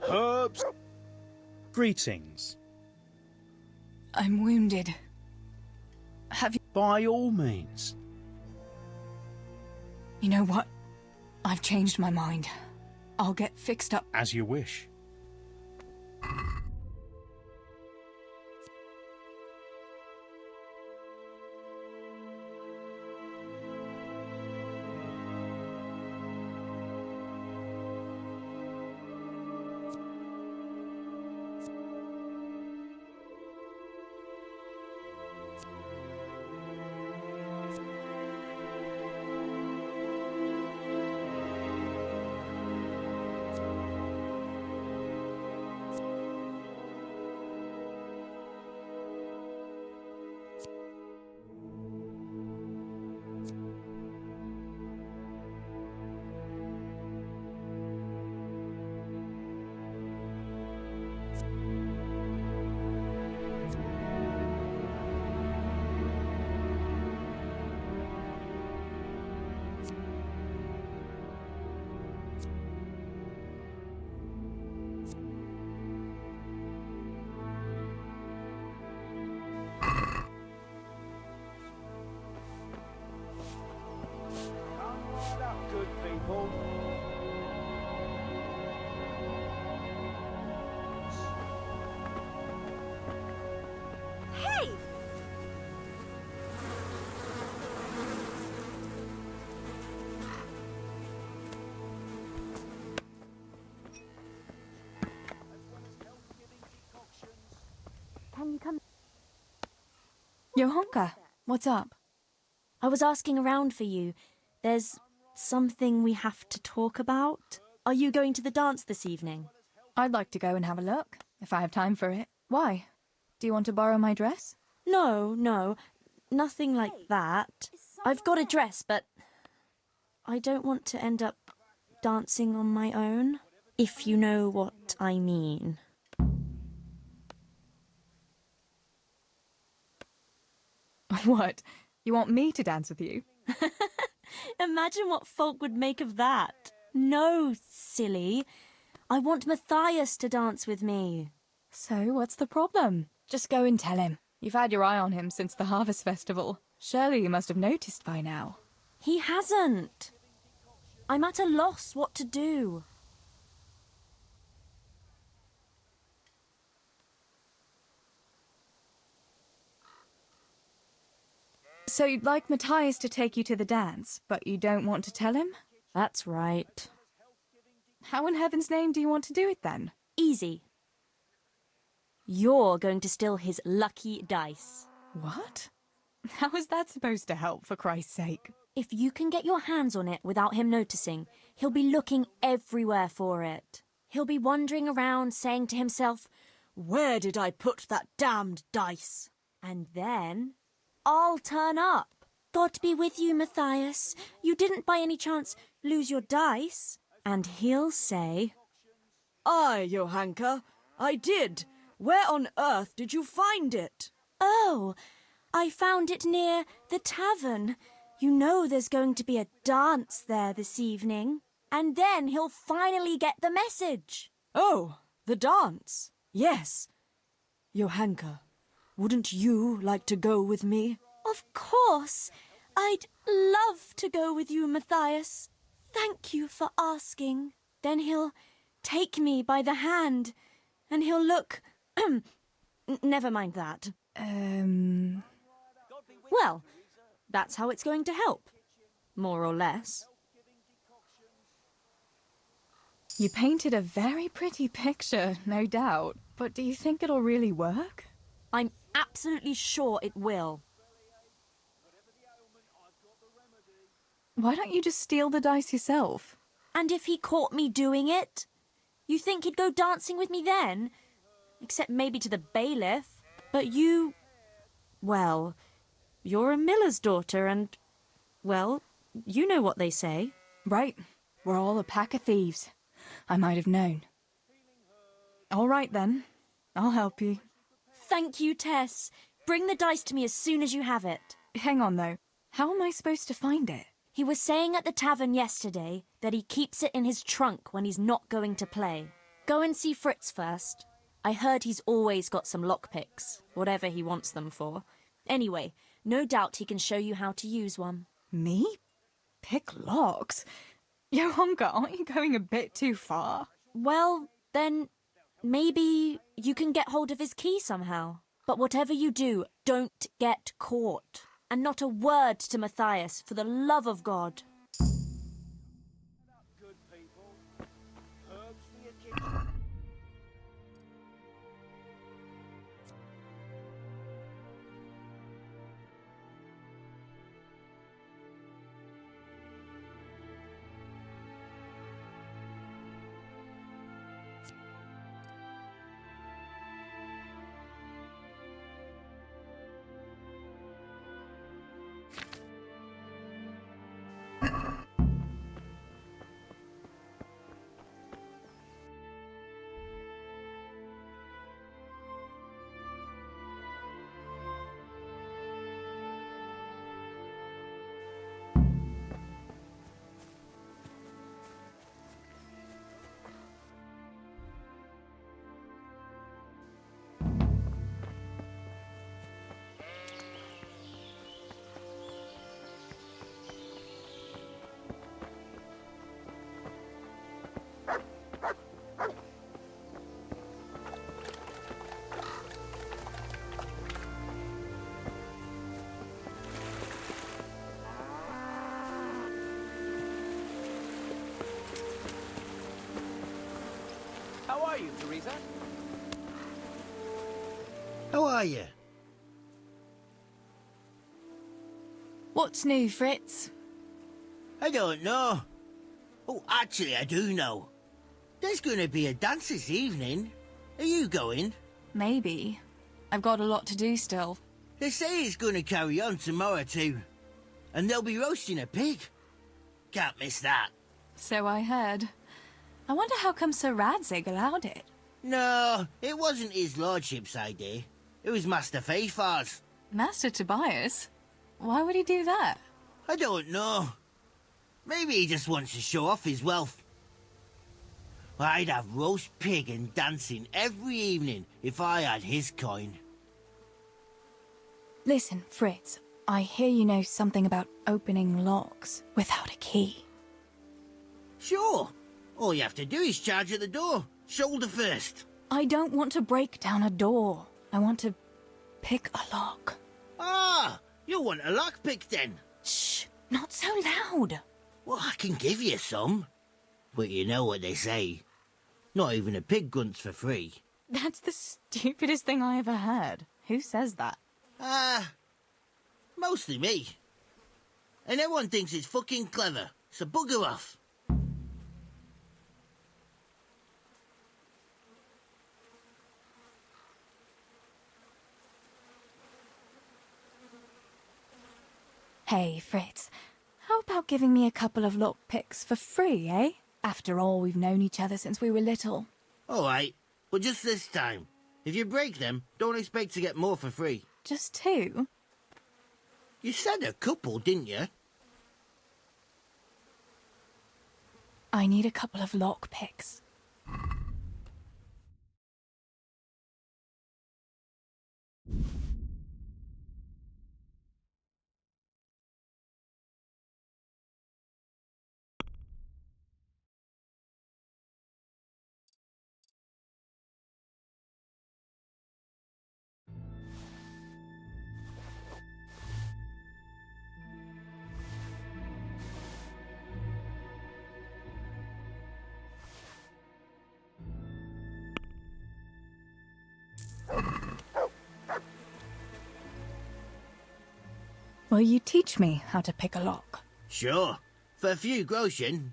herbs. Greetings. I'm wounded. Have you... By all means. You know what? I've changed my mind. I'll get fixed up. As you wish. Good people. Hey! Can you come? Johanka, what's up? I was asking around for you. There's something we have to talk about. Are you going to the dance this evening? I'd like to go and have a look, if I have time for it. Why? Do you want to borrow my dress? No, nothing like that. I've got a dress, but I don't want to end up dancing on my own, if you know what I mean. What? You want me to dance with you? Imagine what folk would make of that. No, silly. I want Matthias to dance with me. So, what's the problem? Just go and tell him. You've had your eye on him since the Harvest Festival. Surely you must have noticed by now. He hasn't. I'm at a loss what to do. So you'd like Matthias to take you to the dance, but you don't want to tell him? That's right. How in heaven's name do you want to do it then? Easy. You're going to steal his lucky dice. What? How is that supposed to help, for Christ's sake? If you can get your hands on it without him noticing, he'll be looking everywhere for it. He'll be wandering around saying to himself, "Where did I put that damned dice?" And then I'll turn up. God be with you, Matthias. You didn't by any chance lose your dice? And he'll say, Aye, Johanka, I did. Where on earth did you find it? "Oh, I found it near the tavern. You know there's going to be a dance there this evening." And then he'll finally get the message. Oh, the dance. Yes. Johanka, wouldn't you like to go with me? Of course. I'd love to go with you, Matthias. Thank you for asking. Then he'll take me by the hand, and he'll look... Never mind that. Well, that's how it's going to help. More or less. You painted a very pretty picture, no doubt. But do you think it'll really work? I'm absolutely sure it will. Why don't you just steal the dice yourself? And if he caught me doing it? You think he'd go dancing with me then? Except maybe to the bailiff. But you... Well, you're a miller's daughter and... Well, you know what they say. Right. We're all a pack of thieves. I might have known. All right, then. I'll help you. Thank you, Tess. Bring the dice to me as soon as you have it. Hang on, though. How am I supposed to find it? He was saying at the tavern yesterday that he keeps it in his trunk when he's not going to play. Go and see Fritz first. I heard he's always got some lockpicks, whatever he wants them for. Anyway, no doubt he can show you how to use one. Me? Pick locks? Johanka, aren't you going a bit too far? Well, then maybe you can get hold of his key somehow. But whatever you do, don't get caught. And not a word to Matthias, for the love of God. Good people. Herbs for your kitchen. How are you, Teresa? How are you? What's new, Fritz? I don't know. Oh, actually, I do know. There's going to be a dance this evening. Are you going? Maybe. I've got a lot to do still. They say it's going to carry on tomorrow too. And they'll be roasting a pig. Can't miss that. So I heard. I wonder how come Sir Radzig allowed it. No, it wasn't his lordship's idea. It was Master Faithfar's. Master Tobias? Why would he do that? I don't know. Maybe he just wants to show off his wealth. I'd have roast pig and dancing every evening if I had his coin. Listen, Fritz, I hear you know something about opening locks without a key. Sure. All you have to do is charge at the door, shoulder first. I don't want to break down a door. I want to pick a lock. Ah, you want a lockpick then? Shh, not so loud. Well, I can give you some. But you know what they say. Not even a pig grunts for free. That's the stupidest thing I ever heard. Who says that? Mostly me. And everyone thinks it's fucking clever, so bugger off. Hey, Fritz, how about giving me a couple of lockpicks for free, eh? After all, we've known each other since we were little. All right, but just this time. If you break them, don't expect to get more for free. Just two? You said a couple, didn't you? I need a couple of lockpicks. Will you teach me how to pick a lock? Sure. For a few groschen.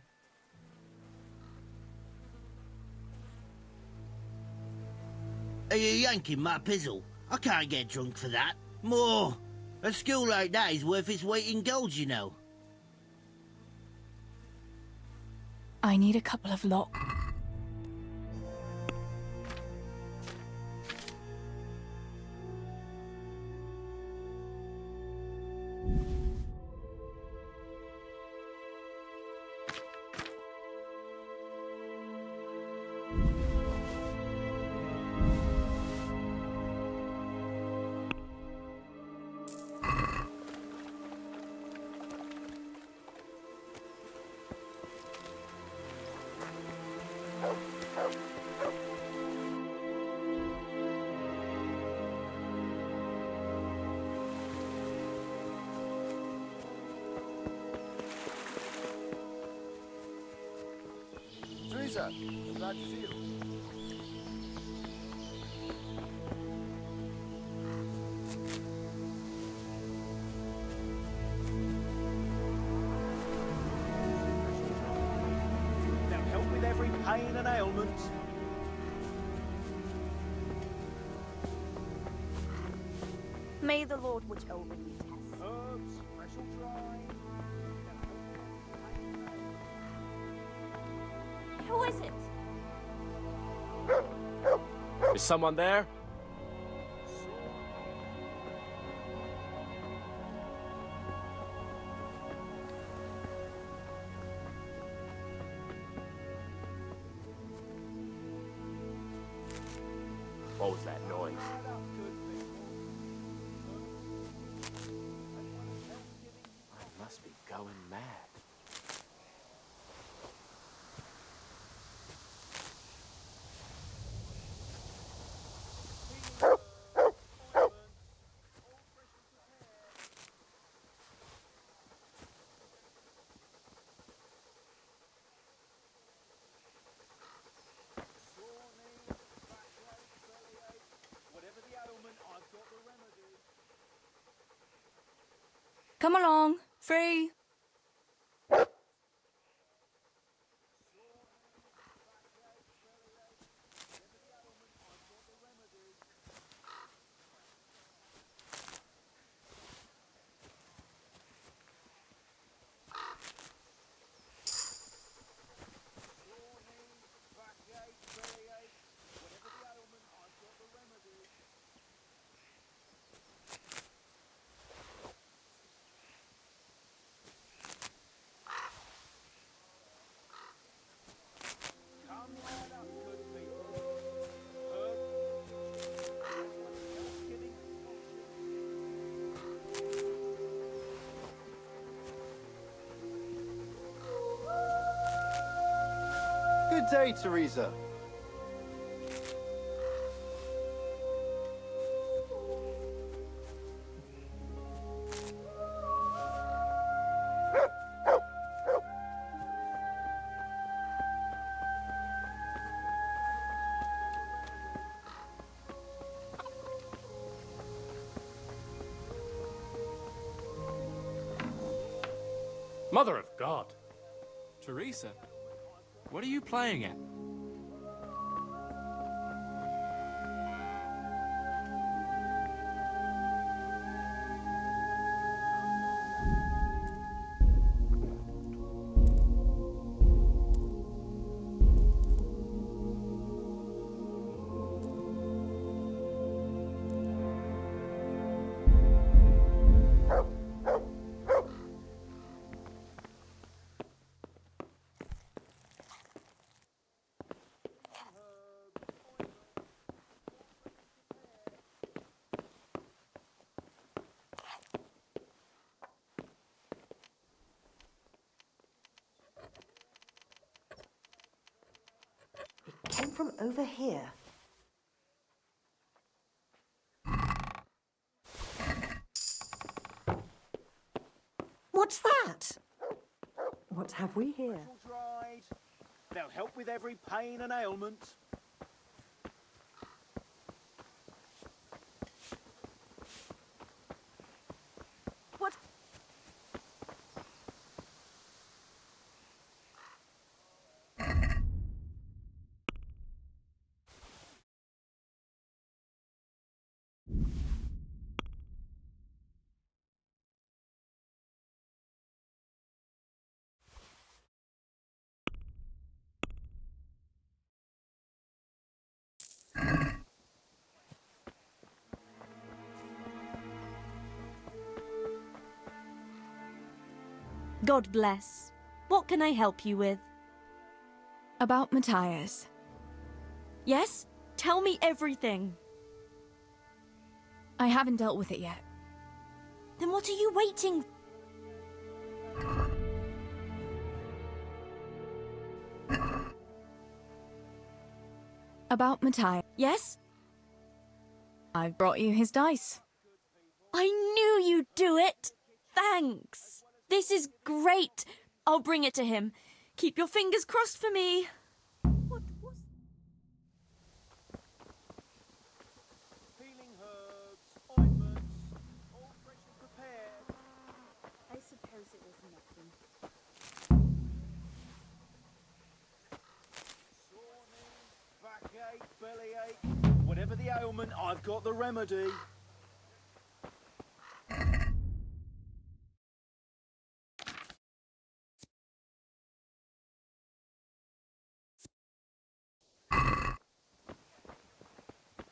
Are you yanking my pizzle? I can't get drunk for that. More. A skill like that is worth its weight in gold, you know. I need a couple of lock. Teresa. We're glad to see you. Now help with every pain and ailment. May the Lord watch over you, Tess. Herbs, fresh or dry. Who is it? Is someone there? What was that noise? I must be going mad. Whatever the ailment, I've got the remedy. Come along, free. Good day, Teresa. Mother of God. Teresa, what are you playing at? Came from over here. What's that? What have we here? Dried. They'll help with every pain and ailment. What? God bless. What can I help you with? About Matthias. Yes? Tell me everything. I haven't dealt with it yet. Then what are you waiting? About Matthias. Yes? I've brought you his dice. I knew you'd do it. Thanks. This is great. I'll bring it to him. Keep your fingers crossed for me. Backache, bellyache, whatever the ailment, I've got the remedy.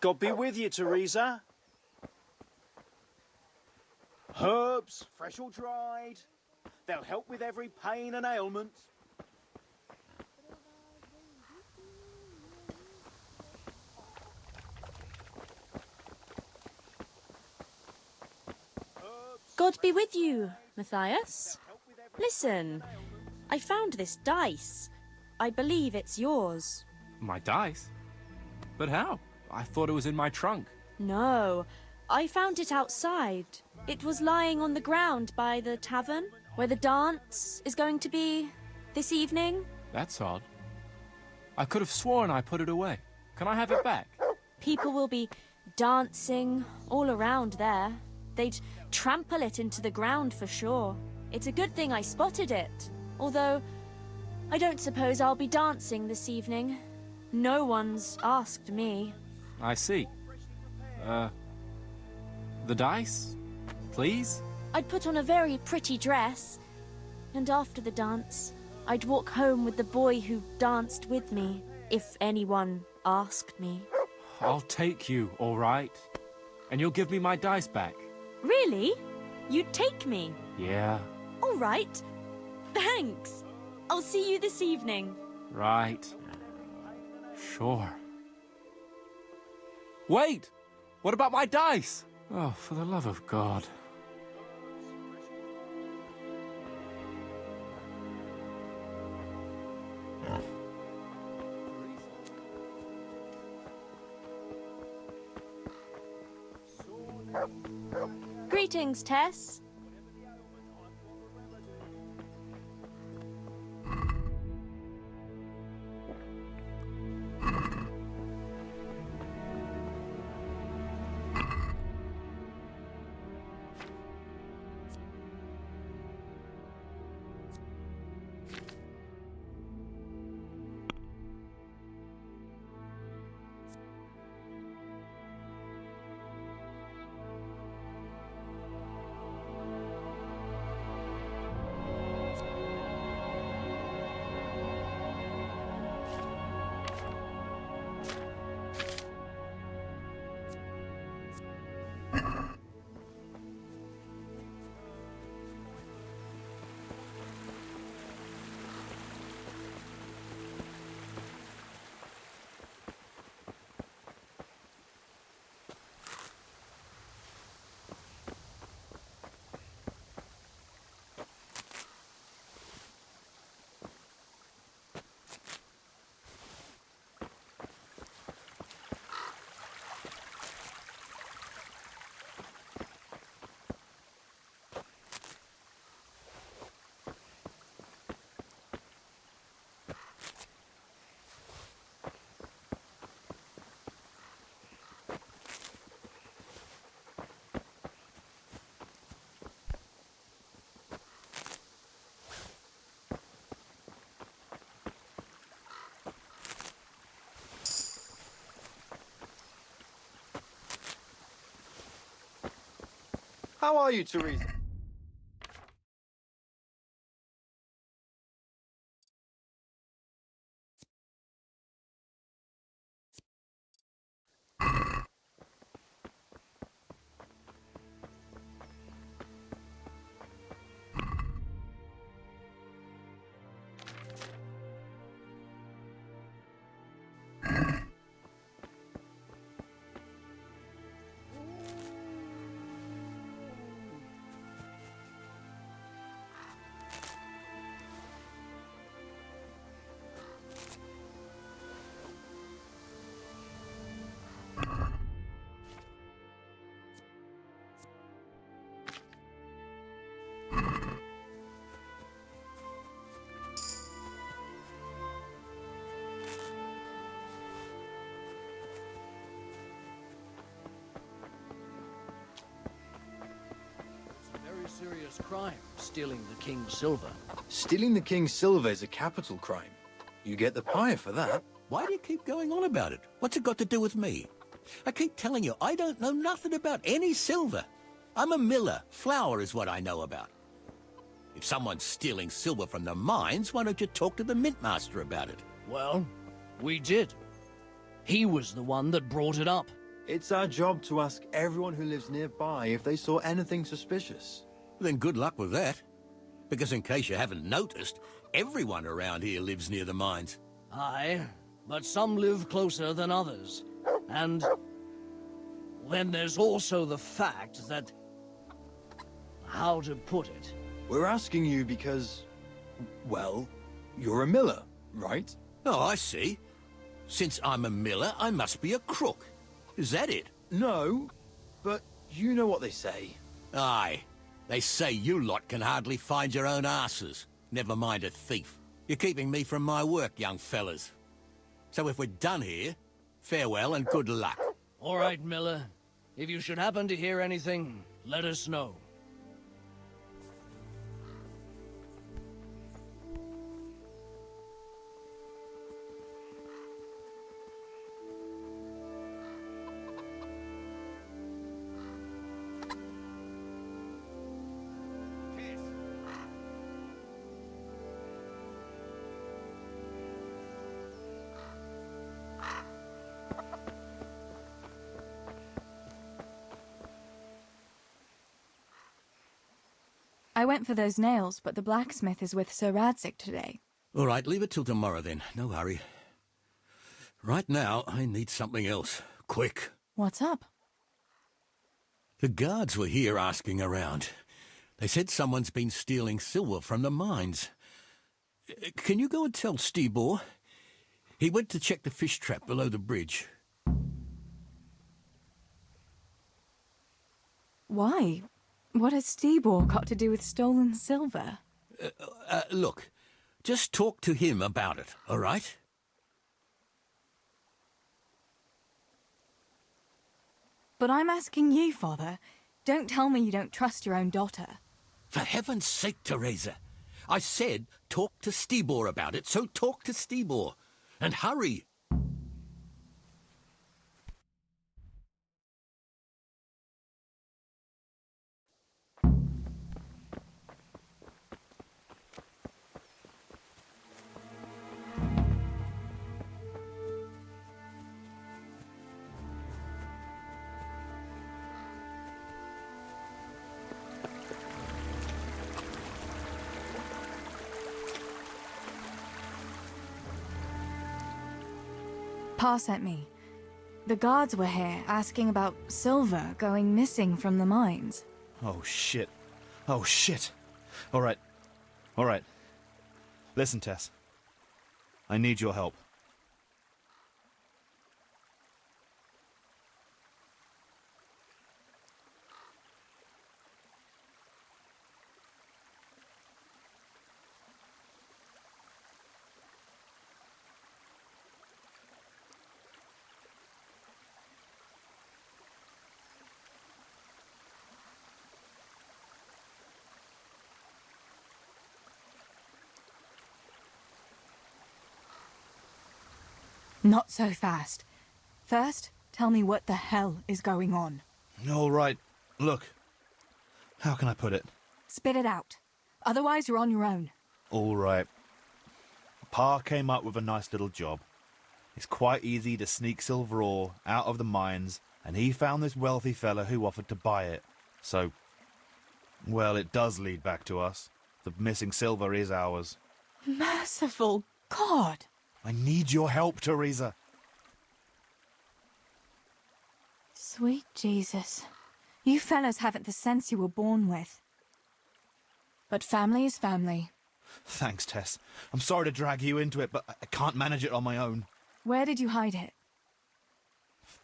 God be with you, Teresa. Herbs, fresh or dried. They'll help with every pain and ailment. God be with you, Matthias. Listen, I found this dice. I believe it's yours. My dice? But how? I thought it was in my trunk. No, I found it outside. It was lying on the ground by the tavern, where the dance is going to be this evening. That's odd. I could have sworn I put it away. Can I have it back? People will be dancing all around there. They'd trample it into the ground for sure. It's a good thing I spotted it. Although, I don't suppose I'll be dancing this evening. No one's asked me. I see. The dice? Please? I'd put on a very pretty dress. And after the dance, I'd walk home with the boy who danced with me, if anyone asked me. I'll take you, all right? And you'll give me my dice back. Really? You'd take me? Yeah. All right. Thanks. I'll see you this evening. Right. Sure. Wait! What about my dice? Oh, for the love of God. Greetings, Tess. How are you, Teresa? Serious crime, stealing the king's silver. Stealing the king's silver is a capital crime. You get the pyre for that. Why do you keep going on about it? What's it got to do with me? I keep telling you, I don't know nothing about any silver. I'm a miller. Flour is what I know about. If someone's stealing silver from the mines, why don't you talk to the mintmaster about it? Well, we did. He was the one that brought it up. It's our job to ask everyone who lives nearby if they saw anything suspicious. Then good luck with that. Because in case you haven't noticed, everyone around here lives near the mines. Aye, but some live closer than others. And then there's also the fact that... how to put it? We're asking you because, well, you're a miller, right? Oh, I see. Since I'm a miller, I must be a crook. Is that it? No, but you know what they say. Aye. They say you lot can hardly find your own asses. Never mind a thief. You're keeping me from my work, young fellas. So if we're done here, farewell and good luck. All right, Miller. If you should happen to hear anything, let us know. I went for those nails, but the blacksmith is with Sir Radzik today. All right, leave it till tomorrow then. No hurry. Right now, I need something else. Quick. What's up? The guards were here asking around. They said someone's been stealing silver from the mines. Can you go and tell Stibor? He went to check the fish trap below the bridge. Why? What has Stibor got to do with stolen silver? Look, just talk to him about it, all right? But I'm asking you, Father. Don't tell me you don't trust your own daughter. For heaven's sake, Teresa. I said talk to Stibor about it, so talk to Stibor. And hurry. Pa sent me. The guards were here asking about silver going missing from the mines. Oh, shit. Oh, shit. All right. All right. Listen, Tess. I need your help. Not so fast. First, tell me what the hell is going on. All right. Look. How can I put it? Spit it out. Otherwise, you're on your own. All right. Pa came up with a nice little job. It's quite easy to sneak silver ore out of the mines, and he found this wealthy fella who offered to buy it. So, well, it does lead back to us. The missing silver is ours. Merciful God! I need your help, Teresa. Sweet Jesus. You fellas haven't the sense you were born with. But family is family. Thanks, Tess. I'm sorry to drag you into it, but I can't manage it on my own. Where did you hide it?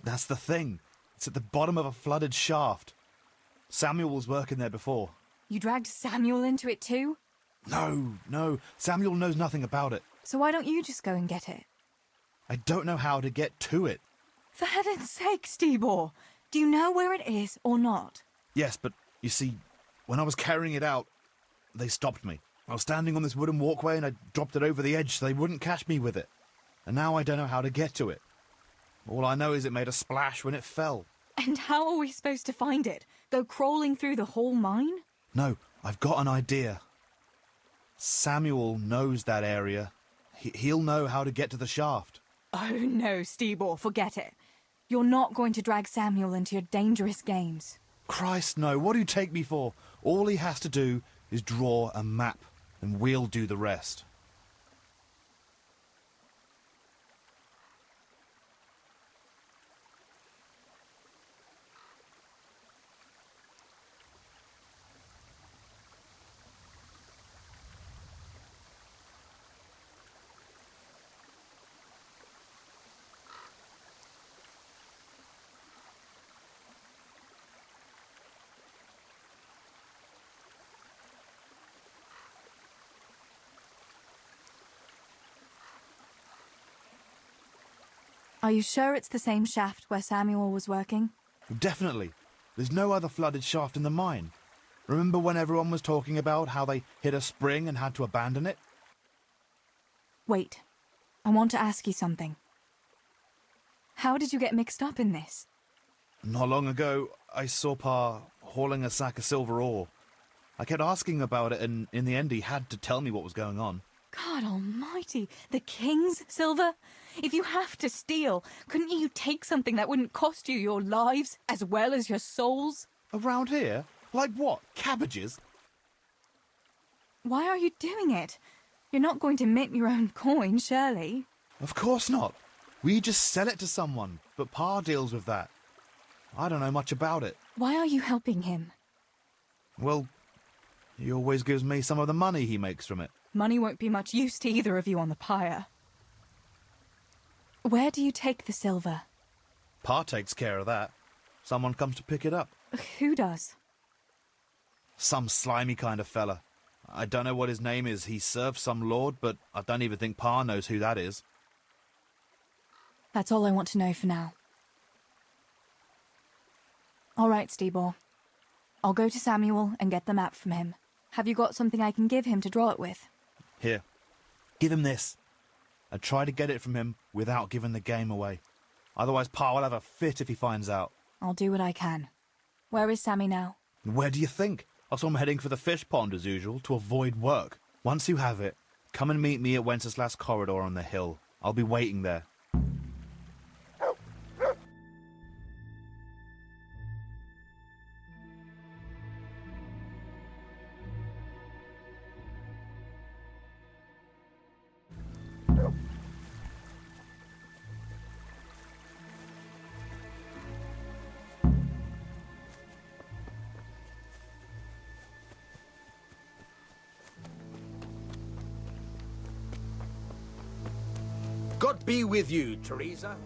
That's the thing. It's at the bottom of a flooded shaft. Samuel was working there before. You dragged Samuel into it too? No. Samuel knows nothing about it. So why don't you just go and get it? I don't know how to get to it. For heaven's sake, Stibor! Do you know where it is or not? Yes, but you see, when I was carrying it out, they stopped me. I was standing on this wooden walkway and I dropped it over the edge so they wouldn't catch me with it. and now I don't know how to get to it. All I know is it made a splash when it fell. And how are we supposed to find it? Go crawling through the whole mine? No, I've got an idea. Samuel knows that area. He'll know how to get to the shaft. Oh no, Stibor, forget it. You're not going to drag Samuel into your dangerous games. Christ, no. What do you take me for? All he has to do is draw a map, and we'll do the rest. Are you sure it's the same shaft where Samuel was working? Definitely. There's no other flooded shaft in the mine. Remember when everyone was talking about how they hit a spring and had to abandon it? Wait, I want to ask you something. How did you get mixed up in this? Not long ago, I saw Pa hauling a sack of silver ore. I kept asking about it, and in the end he had to tell me what was going on. God almighty, the king's silver? If you have to steal, couldn't you take something that wouldn't cost you your lives as well as your souls? Around here? Like what? Cabbages? Why are you doing it? You're not going to mint your own coin, surely? Of course not. We just sell it to someone, but Pa deals with that. I don't know much about it. Why are you helping him? Well, he always gives me some of the money he makes from it. Money won't be much use to either of you on the pyre. Where do you take the silver? Pa takes care of that. Someone comes to pick it up. Who does? Some slimy kind of fella. I don't know what his name is. He serves some lord, but I don't even think Pa knows who that is. That's all I want to know for now. All right, Stibor. I'll go to Samuel and get the map from him. Have you got something I can give him to draw it with? Here. Give him this. And try to get it from him without giving the game away. Otherwise Pa will have a fit if he finds out. I'll do what I can. Where is Sammy now? Where do you think? I saw him heading for the fish pond as usual to avoid work. Once you have it, come and meet me at Wenceslas Corridor on the hill. I'll be waiting there. God be with you, Teresa.